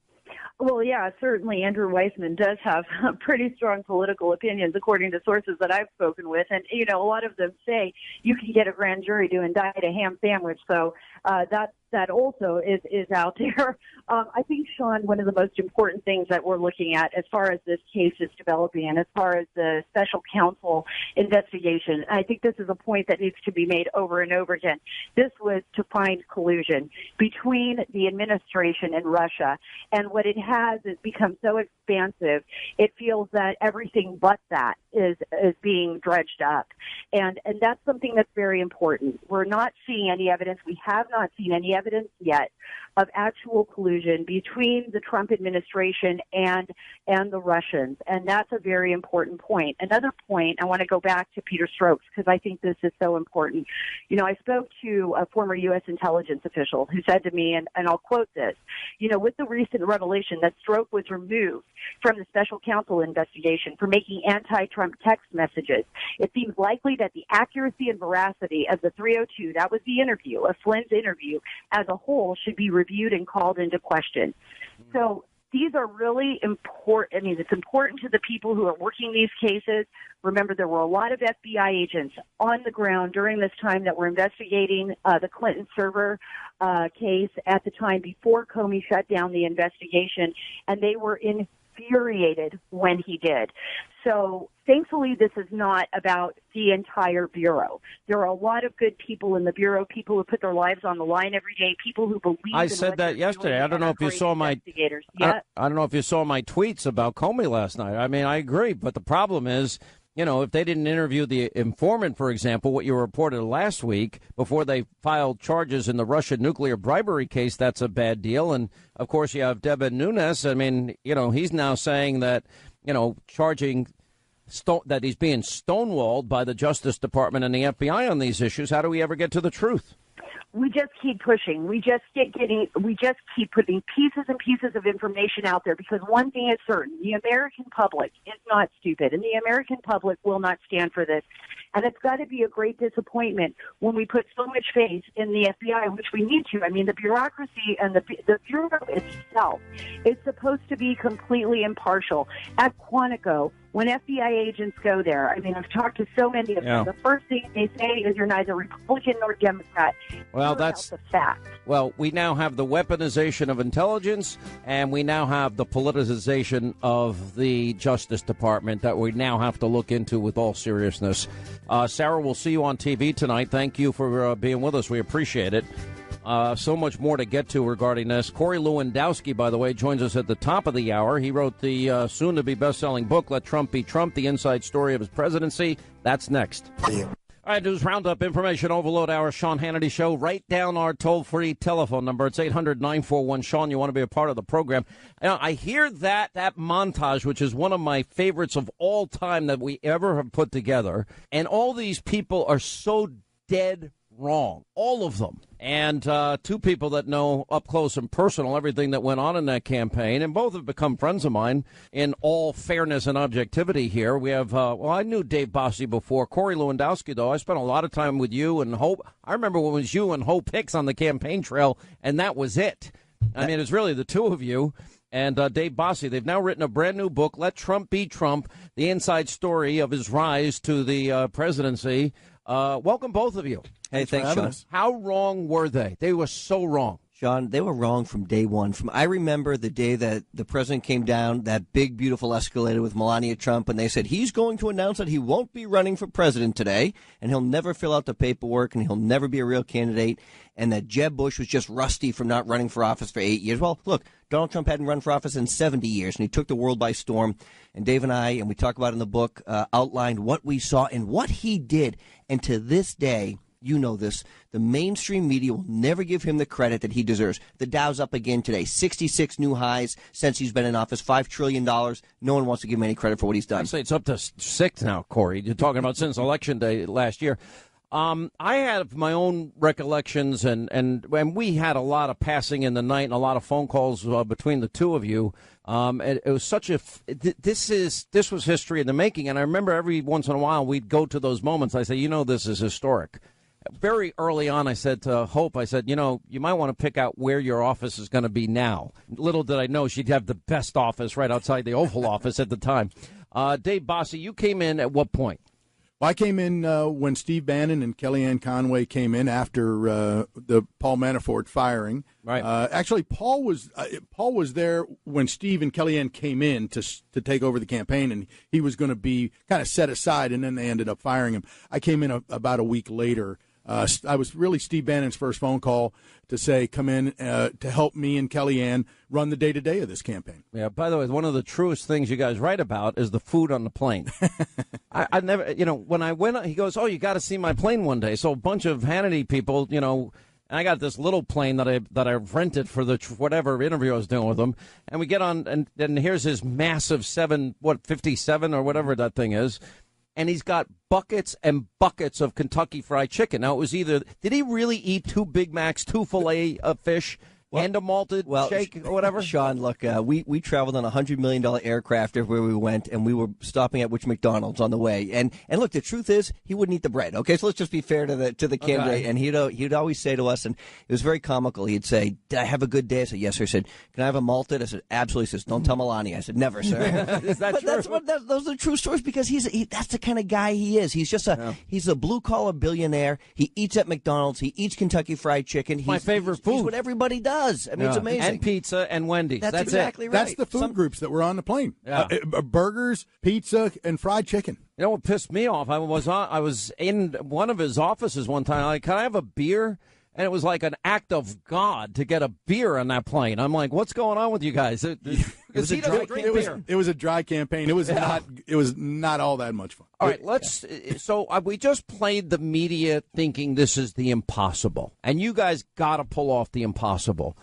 Well, yeah, certainly Andrew Weissman does have pretty strong political opinions, according to sources that I've spoken with. And, a lot of them say you can get a grand jury to indict a ham sandwich. So that also is out there. I think, Sean, one of the most important things that we're looking at as far as this case is developing and as far as the special counsel investigation, I think this is a point that needs to be made over and over again. This was to find collusion between the administration and Russia. And what it has is become so expansive, it feels that everything but that is being dredged up. And that's something that's very important. We're not seeing any evidence. We have not seen any evidence yet of actual collusion between the Trump administration and the Russians. And that's a very important point. Another point, I want to go back to Peter Strzok because I think this is so important. I spoke to a former U.S. intelligence official who said to me, and I'll quote this, with the recent revelation that Strzok was removed from the special counsel investigation for making anti-Trump text messages, it seems likely that the accuracy and veracity of the 302, that was the interview, of Flynn's interview, as a whole should be reviewed and called into question. So these are really important. I mean, it's important to the people who are working these cases. Remember, there were a lot of FBI agents on the ground during this time that were investigating the Clinton server case at the time before Comey shut down the investigation, and they were infuriated when he did. So thankfully, this is not about the entire Bureau. There are a lot of good people in the Bureau, people who put their lives on the line every day, people who believe I said that yesterday. I don't know if you saw my I don't know if you saw my tweets about Comey last night. I mean, I agree, but the problem is, if they didn't interview the informant, for example, what you reported last week, before they filed charges in the Russian nuclear bribery case, that's a bad deal. And, of course, you have Devin Nunes. I mean, he's now saying that, charging that he's being stonewalled by the Justice Department and the FBI on these issues. How do we ever get to the truth? we just keep pushing. We just keep putting pieces and pieces of information out there, because one thing is certain: the American public is not stupid, and the American public will not stand for this. And it's got to be a great disappointment when we put so much faith in the FBI, which we need to. I mean, the bureaucracy and the Bureau itself is supposed to be completely impartial. At Quantico, when FBI agents go there, I mean, I've talked to so many of them. The first thing they say is you're neither Republican nor Democrat. Well, that's the fact. Well, we now have the weaponization of intelligence, and we now have the politicization of the Justice Department that we now have to look into with all seriousness. Sarah, we'll see you on TV tonight. Thank you for being with us. We appreciate it. So much more to get to regarding this. Corey Lewandowski, by the way, joins us at the top of the hour. He wrote the soon-to-be best-selling book, Let Trump Be Trump, the inside story of his presidency. That's next. All right, News Roundup, Information Overload Hour, Sean Hannity Show. Write down our toll-free telephone number. It's 800-941-SEAN. You want to be a part of the program. Now, I hear that montage, which is one of my favorites of all time that we ever have put together, and all these people are so dead wrong, all of them. And two people that know up close and personal everything that went on in that campaign, and both have become friends of mine in all fairness and objectivity here. We have, I knew Dave Bossie before. Corey Lewandowski, though, I spent a lot of time with you and Hope. I remember when it was you and Hope Hicks on the campaign trail, and that was it. I mean, it's really the two of you. And Dave Bossie, they've now written a brand new book, Let Trump Be Trump, the inside story of his rise to the presidency. Welcome, both of you. Hey, thanks, Sean. How wrong were they? They were so wrong. Sean, they were wrong from day one. I remember the day that the president came down that big, beautiful escalator with Melania Trump, and they said he's going to announce that he won't be running for president today, and he'll never fill out the paperwork, and he'll never be a real candidate, and that Jeb Bush was just rusty from not running for office for 8 years. Well, look, Donald Trump hadn't run for office in 70 years, and he took the world by storm. And Dave and I, and we talk about it in the book, outlined what we saw and what he did. And to this day, you know this, the mainstream media will never give him the credit that he deserves. The Dow's up again today, 66 new highs since he's been in office, $5 trillion. No one wants to give him any credit for what he's done. I'd say it's up to 6 now, Corey. You're talking about since Election Day last year. I have my own recollections, and we had a lot of passing in the night and a lot of phone calls between the two of you. It was such a this was history in the making, and I remember every once in a while we'd go to those moments. I say, this is historic. Very early on, I said to Hope, I said, you might want to pick out where your office is going to be now. Little did I know she'd have the best office right outside the Oval Office at the time. Dave Bossie, you came in at what point? Well, I came in when Steve Bannon and Kellyanne Conway came in after the Paul Manafort firing. Right. Actually, Paul was there when Steve and Kellyanne came in to take over the campaign, and he was going to be kind of set aside, and then they ended up firing him. I came in about a week later. I was really Steve Bannon's first phone call to say, come in to help me and Kellyanne run the day-to-day of this campaign. Yeah, by the way, one of the truest things you guys write about is the food on the plane. I never, when I went, he goes, you got to see my plane one day. So a bunch of Hannity people, I got this little plane that I rented for the whatever interview I was doing with him. And we get on, and here's his massive 57 or whatever that thing is. And he's got buckets and buckets of Kentucky Fried Chicken. Now, it was either, did he really eat 2 Big Macs, 2 filet of fish, and a malted shake or whatever? Sean, look, we traveled on a $100 million aircraft everywhere we went, and we were stopping at which McDonald's on the way. And look, the truth is, he wouldn't eat the bread. Okay, so let's just be fair to the candidate. Okay. And he'd always say to us, and it was very comical. He'd say, "Did I have a good day?" I said, "Yes, sir." He said, "Can I have a malted?" I said, "Absolutely." He says, "Don't tell Melania." I said, "Never, sir." Is that true? Those are the true stories, because that's the kind of guy he is. He's just he's a blue collar billionaire. He eats at McDonald's. He eats Kentucky Fried Chicken. My favorite food. He's what everybody does. I mean, it's amazing. And pizza and Wendy's. That's exactly it. right. That's the food groups that were on the plane. Yeah. Burgers, pizza, and fried chicken. You know what pissed me off? I was in one of his offices one time. Like, can I have a beer? And it was like an act of God to get a beer on that plane. I'm like, what's going on with you guys? You It was a dry campaign. It was a dry campaign. It was not all that much fun. All right, so we just played the media thinking this is the impossible, and you guys got to pull off the impossible.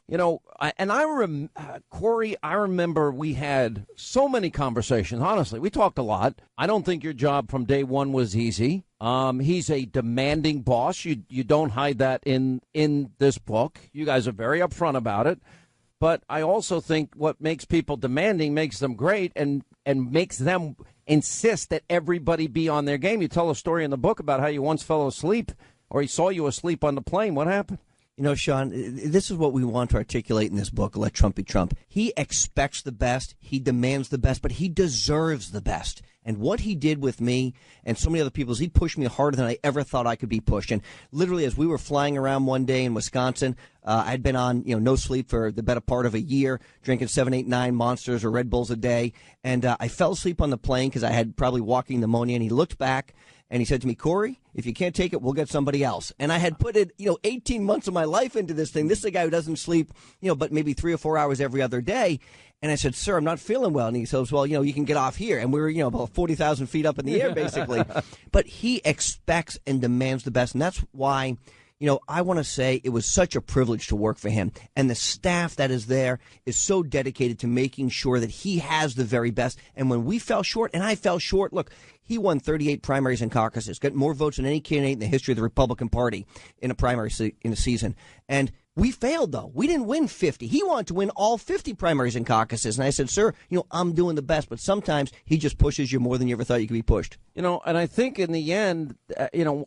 Corey, I remember we had so many conversations. Honestly, we talked a lot. I don't think your job from day one was easy. He's a demanding boss. You don't hide that in this book. You guys are very upfront about it. But I also think what makes people demanding makes them great and makes them insist that everybody be on their game. You tell a story in the book about how you once fell asleep, or he saw you asleep on the plane. What happened? You know, Sean, this is what we want to articulate in this book, Let Trump Be Trump. He expects the best, he demands the best, but he deserves the best. And what he did with me and so many other people is he pushed me harder than I ever thought I could be pushed. And literally, as we were flying around one day in Wisconsin, I'd been on no sleep for the better part of a year, drinking 7, 8, 9 Monsters or Red Bulls a day. And I fell asleep on the plane because I had probably walking pneumonia. And he looked back and he said to me, Corey, if you can't take it, we'll get somebody else. And I had put 18 months of my life into this thing. This is a guy who doesn't sleep, but maybe 3 or 4 hours every other day. And I said, sir, I'm not feeling well. And he says, well, you can get off here. And we were, about 40,000 feet up in the air, basically. But he expects and demands the best. And that's why, I want to say it was such a privilege to work for him. And the staff that is there is so dedicated to making sure that he has the very best. And when we fell short, and I fell short, look, he won 38 primaries and caucuses, got more votes than any candidate in the history of the Republican Party in a primary in a season. And we failed, though. We didn't win 50. He wanted to win all 50 primaries and caucuses. And I said, sir, I'm doing the best. But sometimes he just pushes you more than you ever thought you could be pushed. And I think in the end,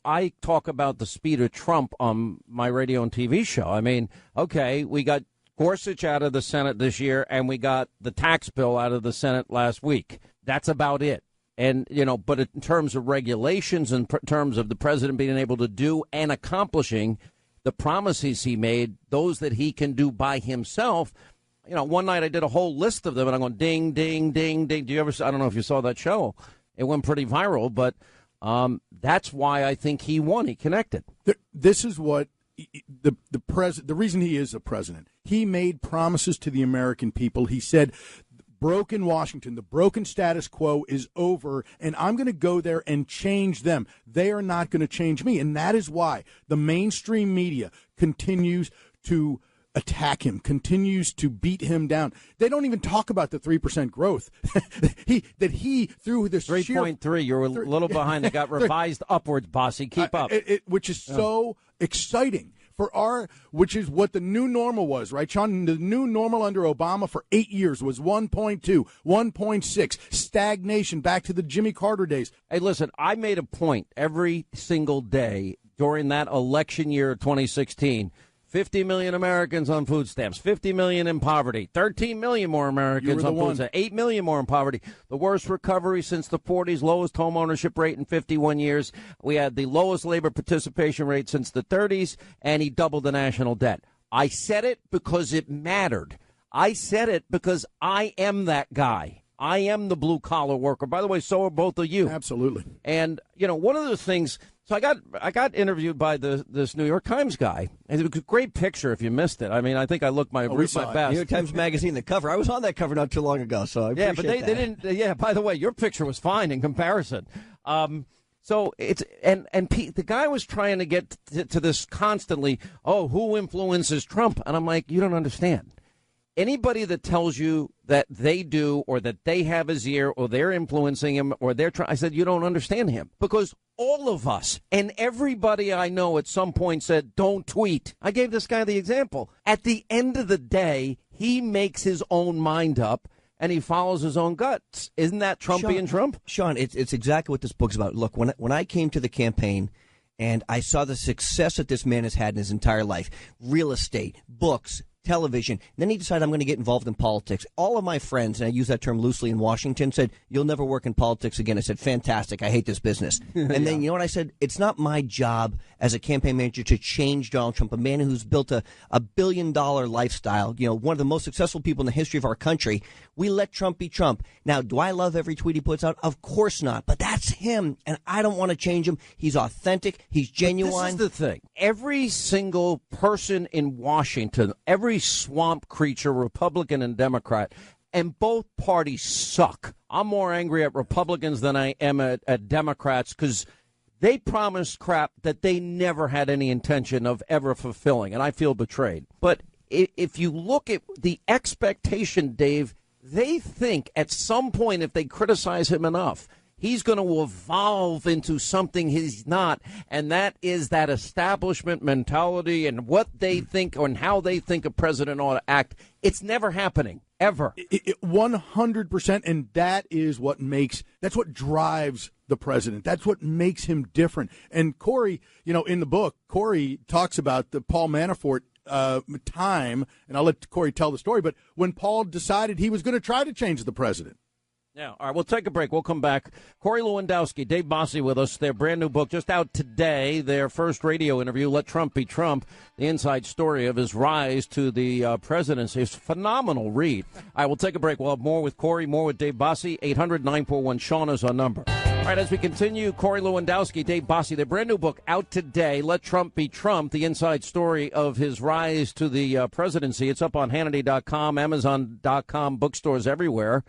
I talk about the speed of Trump on my radio and TV show. I mean, okay, we got Gorsuch out of the Senate this year, and we got the tax bill out of the Senate last week. That's about it. And, but in terms of regulations and terms of the president being able to do and accomplishing the promises he made, those that he can do by himself. One night I did a whole list of them, and I'm going ding, ding, ding, ding. I don't know if you saw that show. It went pretty viral, but that's why I think he won. He connected. This is what the reason he is a president. He made promises to the American people. He said, broken Washington, the broken status quo is over, and I'm going to go there and change them. They are not going to change me, and that is why the mainstream media continues to attack him, continues to beat him down. They don't even talk about the 3% growth he through this 3.3. You're a little behind. It got revised upwards, Bossy. Keep up. Which is so exciting. Which is what the new normal was, right, Sean? The new normal under Obama for 8 years was 1.2, 1.6, stagnation back to the Jimmy Carter days. Hey, listen, I made a point every single day during that election year of 2016. 50 million Americans on food stamps, 50 million in poverty, 13 million more Americans on food stamps, 8 million more in poverty. The worst recovery since the 40s, lowest home ownership rate in 51 years. We had the lowest labor participation rate since the 30s, and he doubled the national debt. I said it because it mattered. I said it because I am that guy. I am the blue-collar worker. By the way, so are both of you. Absolutely. And, one of the things... So I got interviewed by this New York Times guy. And it was a great picture if you missed it. I mean, I think I looked my best. New York Times Magazine, the cover. I was on that cover not too long ago, so I appreciate but they didn't. Yeah, by the way, your picture was fine in comparison. So it's the guy was trying to get to this constantly. Oh, who influences Trump? And I'm like, you don't understand. Anybody that tells you that they do or that they have his ear or they're influencing him or they're trying, I said, you don't understand him, because all of us and everybody I know at some point said, don't tweet. I gave this guy the example. At the end of the day, he makes his own mind up and he follows his own guts. Isn't that Trump being Trump? Sean, it's exactly what this book's about. Look, when I came to the campaign and I saw the success that this man has had in his entire life, real estate, books, television. Then he decided, I'm going to get involved in politics. All of my friends, and I use that term loosely in Washington, said, you'll never work in politics again. I said, fantastic. I hate this business. And then, you know what I said? It's not my job as a campaign manager to change Donald Trump, a man who's built a $1 billion lifestyle, one of the most successful people in the history of our country. We let Trump be Trump. Now, do I love every tweet he puts out? Of course not. But that's him, and I don't want to change him. He's authentic. He's genuine. But this is the thing. Every single person in Washington, every swamp creature, Republican and Democrat, and both parties suck. I'm more angry at Republicans than I am at Democrats because they promised crap that they never had any intention of ever fulfilling, and I feel betrayed. But if you look at the expectation, Dave, they think at some point if they criticize him enough, he's going to evolve into something he's not, and that is that establishment mentality and what they think and how they think a president ought to act. It's never happening, ever. 100%, and that's what drives the president. That's what makes him different. And Corey, in the book, Corey talks about the Paul Manafort time, and I'll let Corey tell the story, but when Paul decided he was going to try to change the president. Yeah, all right, we'll take a break. We'll come back. Corey Lewandowski, Dave Bossie with us. Their brand new book just out today, their first radio interview, Let Trump Be Trump, the inside story of his rise to the presidency. It's a phenomenal read. All right, we'll take a break. We'll have more with Corey, more with Dave Bossie. 800-941-SEAN is our number. All right, as we continue, Corey Lewandowski, Dave Bossie, their brand new book out today, Let Trump Be Trump, the inside story of his rise to the presidency. It's up on Hannity.com, Amazon.com, bookstores everywhere.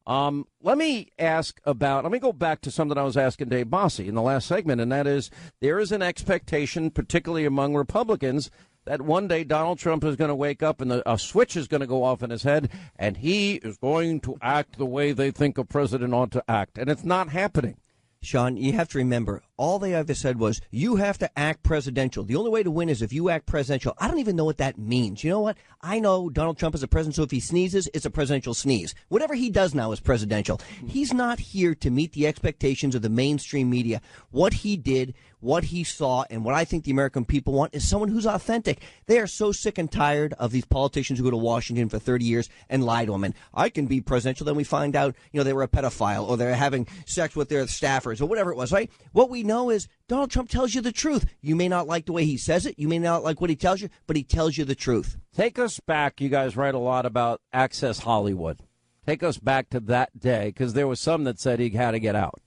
Let me go back to something I was asking Dave Bossie in the last segment, and that is there is an expectation, particularly among Republicans, that one day Donald Trump is going to wake up and a switch is going to go off in his head, and he is going to act the way they think a president ought to act. And it's not happening. Sean, you have to remember, all they ever said was, you have to act presidential. The only way to win is if you act presidential. I don't even know what that means. You know what? I know Donald Trump is a president, so if he sneezes, it's a presidential sneeze. Whatever he does now is presidential. He's not here to meet the expectations of the mainstream media. What he did, what he saw, and what I think the American people want is someone who's authentic. They are so sick and tired of these politicians who go to Washington for 30 years and lie to them. And I can be presidential, then we find out, they were a pedophile or they're having sex with their staffers or whatever it was, right? What we know is Donald Trump tells you the truth. You may not like the way he says it. You may not like what he tells you, but he tells you the truth. Take us back. You guys write a lot about Access Hollywood. Take us back to that day, because there was some that said he had to get out.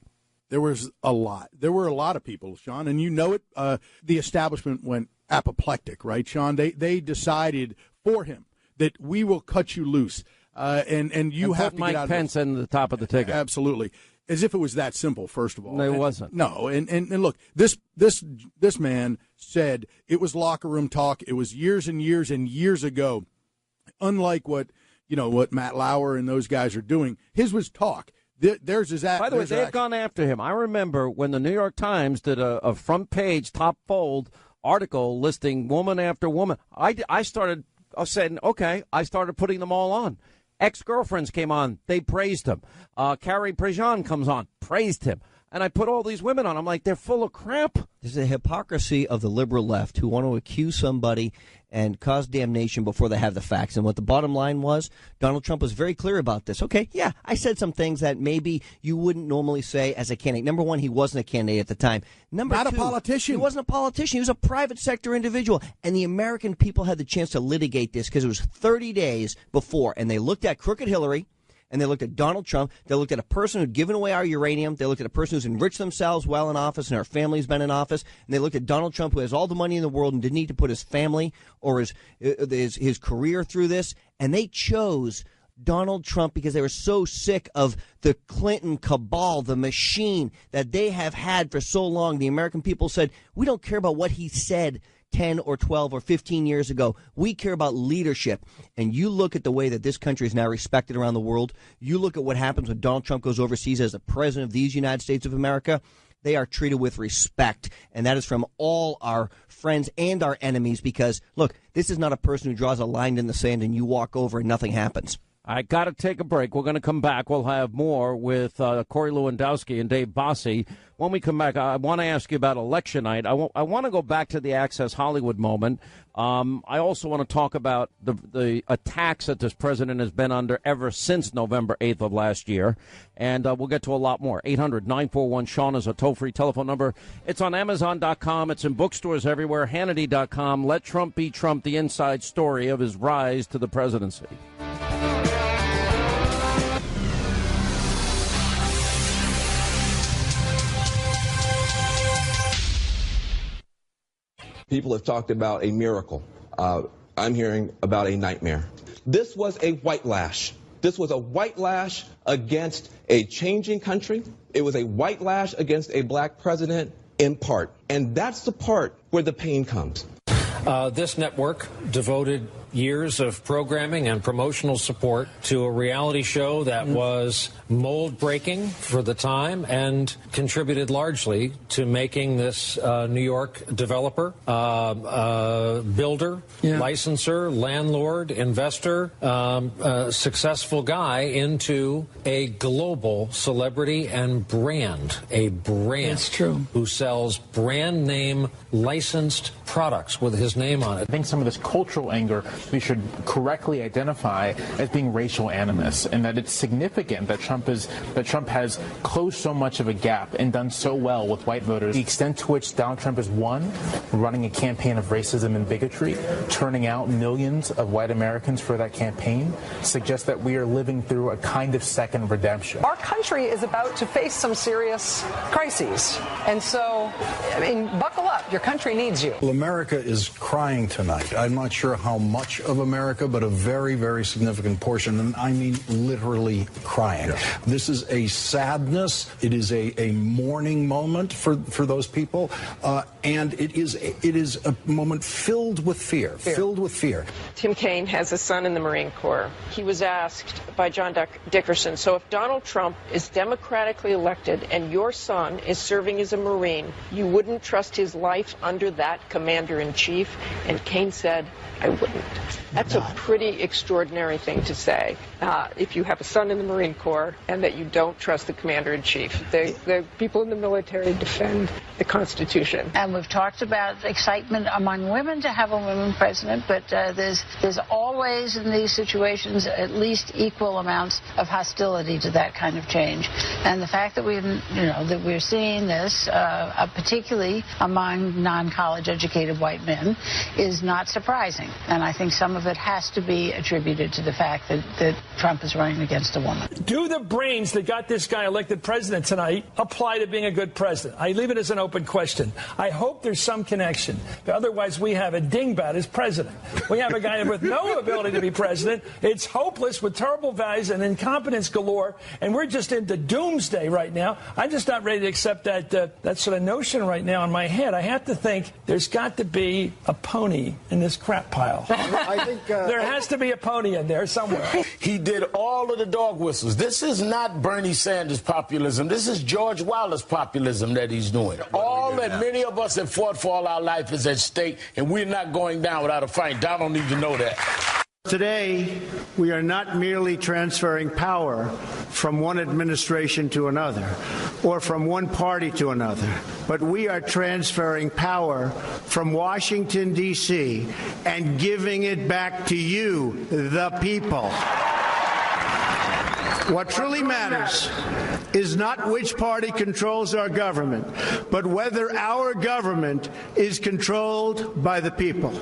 There was a lot. There were a lot of people, Sean, and you know it. The establishment went apoplectic, right, Sean? They decided for him that we will cut you loose, and you have to Mike get out. Pence in the top of the ticket. Absolutely, as if it was that simple. First of all, no, it wasn't. No, and look, this man said it was locker room talk. It was years and years and years ago. Unlike what Matt Lauer and those guys are doing, his was talk. Theirs is that. By the way, they've gone after him. I remember when the New York Times did a front page, top fold article listing woman after woman. I started saying, okay, I started putting them all on. Ex-girlfriends came on. They praised him. Carrie Prejean comes on, praised him. And I put all these women on. I'm like, they're full of crap. There's a hypocrisy of the liberal left who want to accuse somebody and cause damnation before they have the facts. And what the bottom line was, Donald Trump was very clear about this. Okay, yeah, I said some things that maybe you wouldn't normally say as a candidate. Number one, he wasn't a candidate at the time. Number two, not a politician. He wasn't a politician. He was a private sector individual. And the American people had the chance to litigate this because it was 30 days before. And they looked at crooked Hillary. And they looked at Donald Trump. They looked at a person who'd given away our uranium. They looked at a person who's enriched themselves well in office and our family's been in office. And they looked at Donald Trump, who has all the money in the world and didn't need to put his family or his career through this. And they chose Donald Trump because they were so sick of the Clinton cabal, the machine that they have had for so long. The American people said, we don't care about what he said 10 or 12 or 15 years ago. We care about leadership. And you look at the way that this country is now respected around the world. You look at what happens when Donald Trump goes overseas as the president of these United States of America. They are treated with respect. And that is from all our friends and our enemies because, look, this is not a person who draws a line in the sand and you walk over and nothing happens. I got to take a break. We're going to come back. We'll have more with Corey Lewandowski and Dave Bossie. When we come back, I want to ask you about election night. I want to go back to the Access Hollywood moment. I also want to talk about the attacks that this president has been under ever since November 8th of last year. And we'll get to a lot more. 800-941-SEAN is a toll-free telephone number. It's on Amazon.com. It's in bookstores everywhere. Hannity.com. Let Trump be Trump, the inside story of his rise to the presidency. People have talked about a miracle. I'm hearing about a nightmare. This was a white lash. This was a white lash against a changing country. It was a white lash against a black president in part. And that's the part where the pain comes. This network devoted years of programming and promotional support to a reality show that was mold-breaking for the time and contributed largely to making this New York developer, builder, licensor, landlord, investor, successful guy into a global celebrity and brand, a brand. That's true. Who sells brand name licensed products with his name on it. I think some of this cultural anger we should correctly identify as being racial animus, and that it's significant that Trump has closed so much of a gap and done so well with white voters. The extent to which Donald Trump has won, running a campaign of racism and bigotry, turning out millions of white Americans for that campaign, suggests that we are living through a kind of second redemption. Our country is about to face some serious crises, and so, I mean, buckle up. Your country needs you. Well, America is crying tonight. I'm not sure how much of America, but a very, very significant portion, and I mean literally crying. Yeah. This is a sadness. It is a mourning moment for those people, and it is a moment filled with fear. Filled with fear. Tim Kaine has a son in the Marine Corps. He was asked by John Dickerson, so if Donald Trump is democratically elected and your son is serving as a Marine, you wouldn't trust his life under that commander-in-chief? And Kaine said, I wouldn't. That's a pretty extraordinary thing to say if you have a son in the Marine Corps and that you don't trust the commander-in-chief. The people in the military defend the Constitution. And we've talked about excitement among women to have a woman president, but there's always in these situations at least equal amounts of hostility to that kind of change. And the fact that we're seeing this, particularly among non-college educated white men, is not surprising. And I think some of it has to be attributed to the fact that Trump is running against a woman. Do the brains that got this guy elected president tonight apply to being a good president? I leave it as an open question. I hope there's some connection. But otherwise, we have a dingbat as president. We have a guy with no ability to be president. It's hopeless with terrible values and incompetence galore. And we're just into doomsday right now. I'm just not ready to accept that sort of notion right now in my head. I have to think there's got to be a pony in this crap pile. I think there has to be a pony in there somewhere. He did all of the dog whistles. This is not Bernie Sanders populism. This is George Wallace populism that he's doing. All that many of us have fought for all our life is at stake, and we're not going down without a fight. Donald needs to know that. Today, we are not merely transferring power from one administration to another or from one party to another, but we are transferring power from Washington, D.C. and giving it back to you, the people. What truly matters is not which party controls our government, but whether our government is controlled by the people.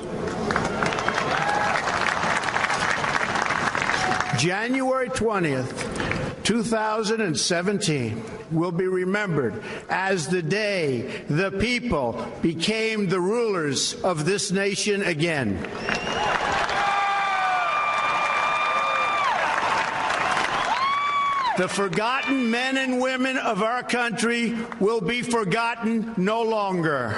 January 20th, 2017 will be remembered as the day the people became the rulers of this nation again. The forgotten men and women of our country will be forgotten no longer.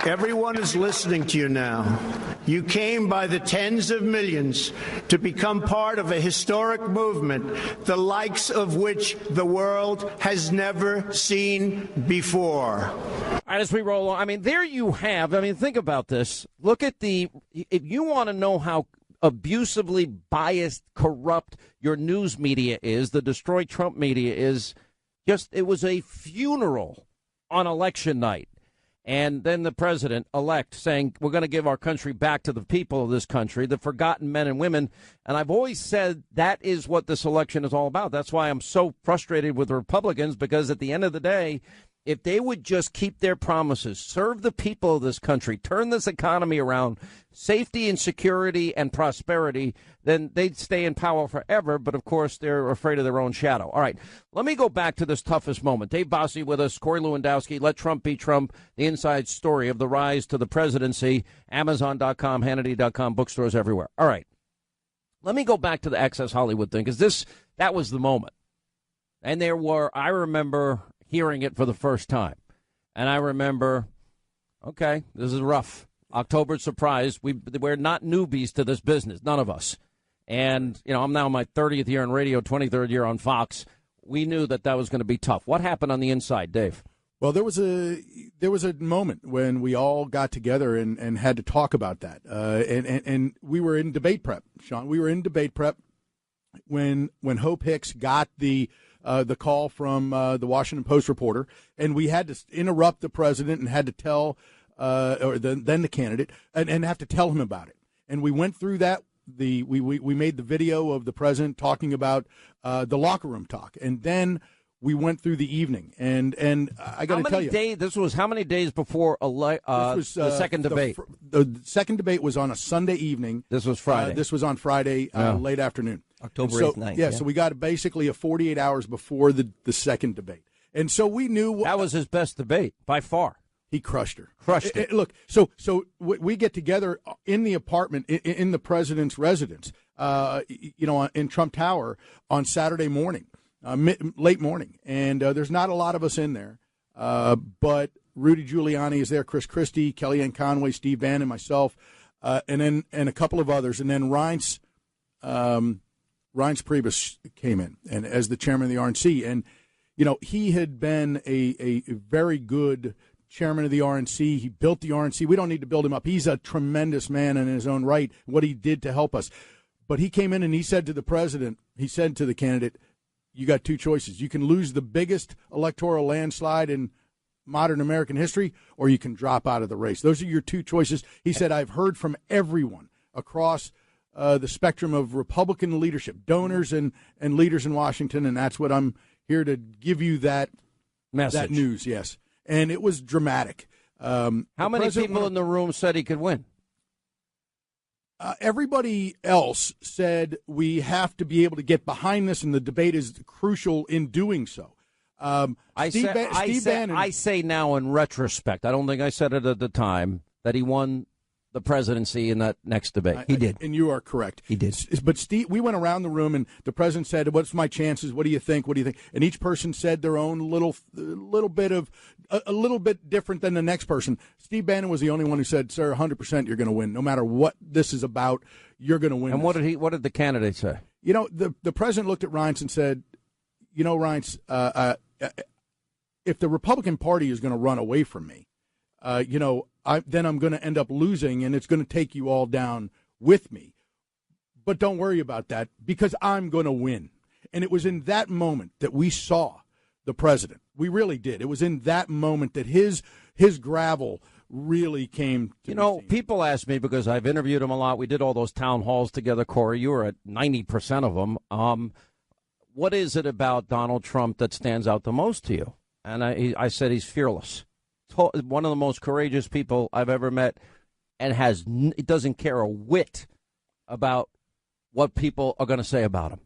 Everyone is listening to you now. You came by the tens of millions to become part of a historic movement, the likes of which the world has never seen before. All right, as we roll on, I mean, there you have, think about this. Look at if you want to know how abusively biased, corrupt your news media is, the Destroy Trump media is, it was a funeral on election night. And then the president-elect saying, we're going to give our country back to the people of this country, the forgotten men and women. And I've always said that is what this election is all about. That's why I'm so frustrated with the Republicans, because at the end of the day, if they would just keep their promises, serve the people of this country, turn this economy around, safety and security and prosperity, then they'd stay in power forever. But, of course, they're afraid of their own shadow. All right, let me go back to this toughest moment. Dave Bossie with us, Corey Lewandowski, Let Trump Be Trump, the inside story of the rise to the presidency, Amazon.com, Hannity.com, bookstores everywhere. All right, let me go back to the Access Hollywood thing, because that was the moment. And I remember hearing it for the first time. And I remember, okay, this is rough. October surprise. We're not newbies to this business, none of us. And, I'm now in my 30th year in radio, 23rd year on Fox. We knew that was going to be tough. What happened on the inside, Dave? Well, there was a moment when we all got together and had to talk about that. And we were in debate prep, Sean. We were in debate prep when Hope Hicks got the call from the Washington Post reporter, and we had to interrupt the president and had to tell then the candidate and have to tell him about it. And we went through that. We made the video of the president talking about the locker room talk, and then we went through the evening. And I got to tell you, this was how many days before the second debate? The second debate was on a Sunday evening. This was Friday. This was on Friday late afternoon, October 8th night. Yeah, so we got basically a 48 hours before the second debate, and so we knew that was his best debate by far. He crushed her. Crushed it. Look, so we get together in the apartment in the president's residence, in Trump Tower on Saturday morning, late morning, and there's not a lot of us in there, but Rudy Giuliani is there, Chris Christie, Kellyanne Conway, Steve Bannon, myself, and a couple of others, and then Reince Priebus came in and as the chairman of the RNC, and he had been a very good chairman of the RNC. He built the RNC. We don't need to build him up. He's a tremendous man in his own right, what he did to help us. But he came in and he said to the president, he said to the candidate, you got two choices. You can lose the biggest electoral landslide in modern American history, or you can drop out of the race. Those are your two choices. He said, I've heard from everyone across the spectrum of Republican leadership, donors and leaders in Washington, and that's what I'm here to give you that message. That news, yes. And it was dramatic. How many people in the room said he could win? Everybody else said we have to be able to get behind this, and the debate is crucial in doing so. I say now in retrospect, I don't think I said it at the time, that he won the presidency in that next debate. He did. And you are correct. He did. But Steve, we went around the room, and the president said, what's my chances? What do you think? What do you think? And each person said their own little bit different than the next person. Steve Bannon was the only one who said, sir, 100% you're going to win. No matter what this is about, you're going to win. And what did the candidate say? The president looked at Reince and said, Reince, if the Republican Party is going to run away from me, then I'm going to end up losing, and it's going to take you all down with me. But don't worry about that, because I'm going to win. And it was in that moment that we saw the president. We really did. It was in that moment that his gravel really came to people ask me, because I've interviewed him a lot. We did all those town halls together, Corey. You were at 90% of them. What is it about Donald Trump that stands out the most to you? And I said he's fearless. One of the most courageous people I've ever met, and it doesn't care a whit about what people are going to say about him.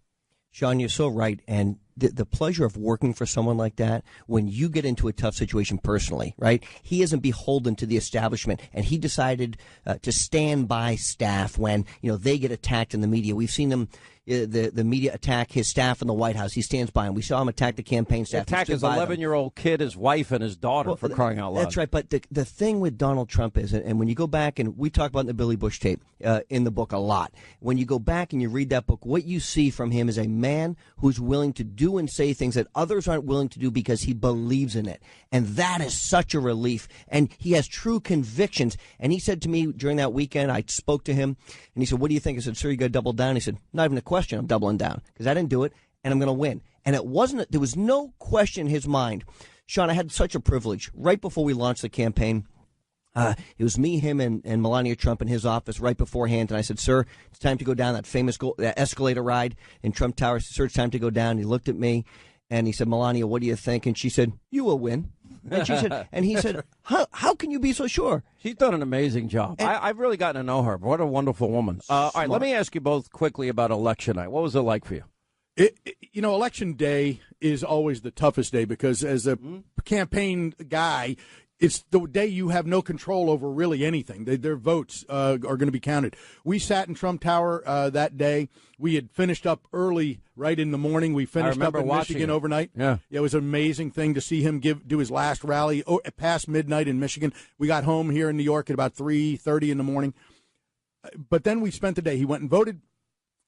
Sean, you're so right. And the pleasure of working for someone like that, when you get into a tough situation personally, right? He isn't beholden to the establishment, and he decided to stand by staff when, they get attacked in the media. We've seen them, the media attack his staff in the White House. He stands by him. We saw him attack the campaign staff. Attack his 11-year-old kid, his wife, and his daughter, for crying out loud. That's right. But the thing with Donald Trump is, and when you go back, and we talk about the Billy Bush tape in the book a lot, when you go back and you read that book, what you see from him is a man who's willing to do and say things that others aren't willing to do because he believes in it. And that is such a relief. And he has true convictions. And he said to me during that weekend, I spoke to him, and he said, what do you think? I said, sir, you got to double down. He said, not even a question. I'm doubling down because I didn't do it, and I'm going to win. And there was no question in his mind. Sean, I had such a privilege. Right before we launched the campaign, it was me, him, and Melania Trump in his office right beforehand. And I said, sir, it's time to go down that famous escalator ride in Trump Tower. I said, sir, it's time to go down. He looked at me, and he said, Melania, what do you think? And she said, you will win. And she said, and he said, how can you be so sure? She's done an amazing job. I've really gotten to know her. What a wonderful woman. All right, let me ask you both quickly about election night. What was it like for you? Election day is always the toughest day because as a campaign guy, it's the day you have no control over really anything. Their votes are going to be counted. We sat in Trump Tower that day. We had finished up early, right in the morning. We finished up in Michigan overnight. Yeah, it was an amazing thing to see him do his last rally past midnight in Michigan. We got home here in New York at about 3:30 in the morning. But then we spent the day. He went and voted.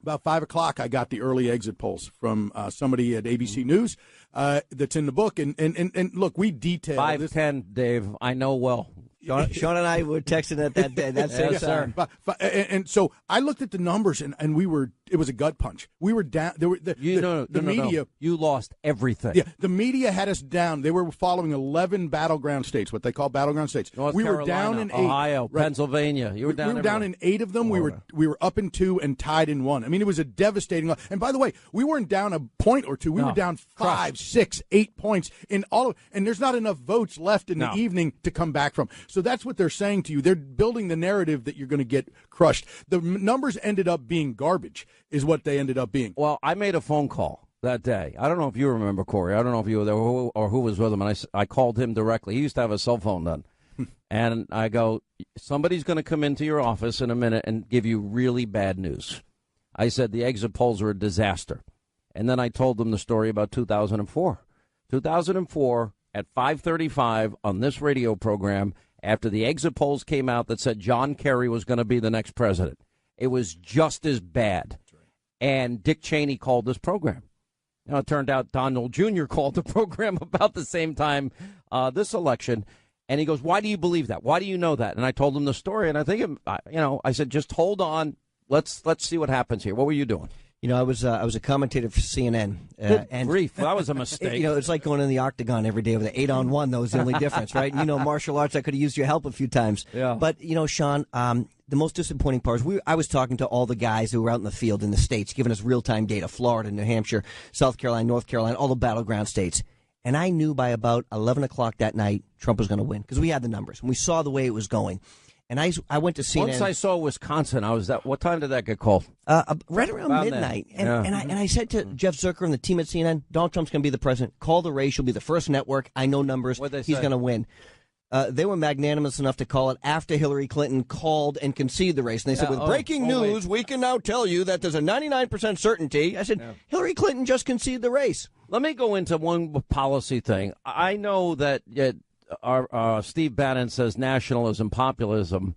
About 5 o'clock, I got the early exit polls from somebody at ABC News that's in the book. And look, we detailed 5:10, Dave. I know well. Sean and I were texting at that day. That's yes, sir. And so I looked at the numbers, and it was a gut punch. We were down. There were the media. No. You lost everything. Yeah, the media had us down. They were following 11 battleground states, what they call battleground states. North we Carolina, were down in 8. Ohio, right. Pennsylvania. You were down. We were down in 8 of them. Florida. We were up in 2 and tied in 1. I mean, it was a devastating loss. And by the way, we weren't down a point or two. We were down 5, 6, 8 points in all. And there's not enough votes left in the evening to come back from. So that's what they're saying to you. They're building the narrative that you're going to get crushed. The numbers ended up being garbage, is what they ended up being. Well, I made a phone call that day. I don't know if you remember, Corey. I don't know if you were there or who was with him. And I called him directly. He used to have a cell phone then. And I go, somebody's going to come into your office in a minute and give you really bad news. I said the exit polls are a disaster. And then I told them the story about 2004. 2004 at 5:35 on this radio program, after the exit polls came out that said John Kerry was going to be the next president. It was just as bad. And Dick Cheney called this program. Now, it turned out Donald Jr. called the program about the same time this election. And he goes, why do you believe that? Why do you know that? And I told him the story. And I think, I said, just hold on. Let's see what happens here. What were you doing? You know, I was a commentator for CNN. And grief, that was a mistake. It's like going in the octagon every day with an 8-on-1. That was the only difference, right? Martial arts, I could have used your help a few times. Yeah. But, Sean, the most disappointing part is I was talking to all the guys who were out in the field in the states, giving us real-time data, Florida, New Hampshire, South Carolina, North Carolina, all the battleground states. And I knew by about 11 o'clock that night Trump was going to win because we had the numbers and we saw the way it was going. And I went to CNN. Once I saw Wisconsin, what time did that get called? Right around midnight. And I said to Jeff Zucker and the team at CNN, Donald Trump's going to be the president. Call the race. You'll be the first network. I know numbers. He's going to win. They were magnanimous enough to call it after Hillary Clinton called and conceded the race. And they said, with breaking news, we can now tell you that there's a 99% certainty. I said, Hillary Clinton just conceded the race. Let me go into one policy thing. I know that our Steve Bannon says nationalism, populism.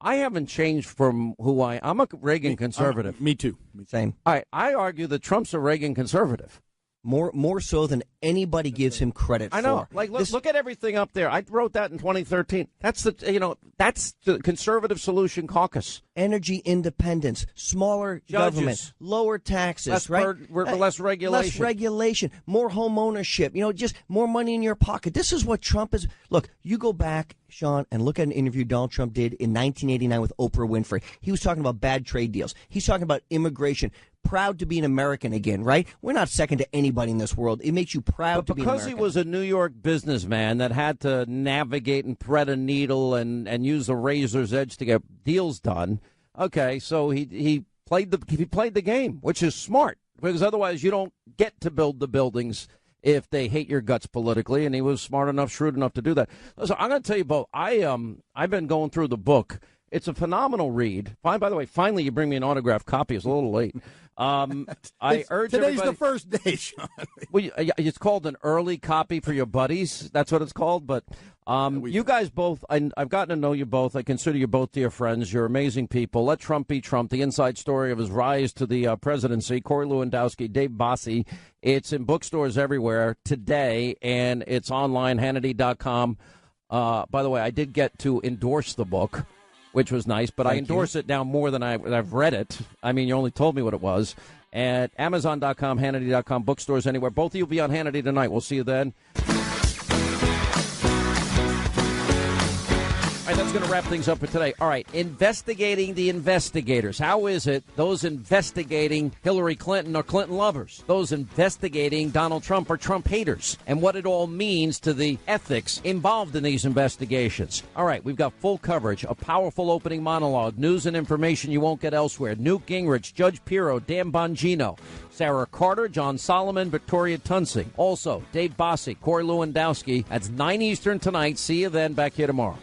I haven't changed from I'm a Reagan conservative. Me too. Same. I argue that Trump's a Reagan conservative. More so than anybody gives him credit for. I know. Like, look at everything up there. I wrote that in 2013. That's the Conservative Solution Caucus. Energy independence, smaller government, lower taxes, less regulation. Less regulation, more home ownership, just more money in your pocket. This is what Trump is. Look, you go back, Sean, and look at an interview Donald Trump did in 1989 with Oprah Winfrey. He was talking about bad trade deals. He's talking about immigration. Proud to be an American again, right? We're not second to anybody in this world. It makes you proud to be an American. Because he was a New York businessman that had to navigate and thread a needle and use a razor's edge to get deals done. Okay, so he played the game, which is smart, because otherwise you don't get to build the buildings if they hate your guts politically, and he was smart enough, shrewd enough to do that. So I'm going to tell you both. I've been going through the book. It's a phenomenal read. By the way, finally you bring me an autographed copy. It's a little late. I urge today's everybody, the first day, Sean. Well, it's called an early copy for your buddies. That's what it's called. But you guys both, I've gotten to know you both. I consider you both dear friends. You're amazing people. Let Trump be Trump. The inside story of his rise to the presidency. Corey Lewandowski, Dave Bossie. It's in bookstores everywhere today, and it's online, Hannity.com. By the way, I did get to endorse the book, which was nice, but I endorse it now more than I've read it. I mean, you only told me what it was. At Amazon.com, Hannity.com, bookstores anywhere. Both of you will be on Hannity tonight. We'll see you then. All right, that's going to wrap things up for today. All right, investigating the investigators. How is it those investigating Hillary Clinton are Clinton lovers? Those investigating Donald Trump are Trump haters? And what it all means to the ethics involved in these investigations. All right, we've got full coverage, a powerful opening monologue, news and information you won't get elsewhere. Newt Gingrich, Judge Pirro, Dan Bongino, Sarah Carter, John Solomon, Victoria Tunsing. Also, Dave Bossie, Corey Lewandowski. That's 9 Eastern tonight. See you then, back here tomorrow.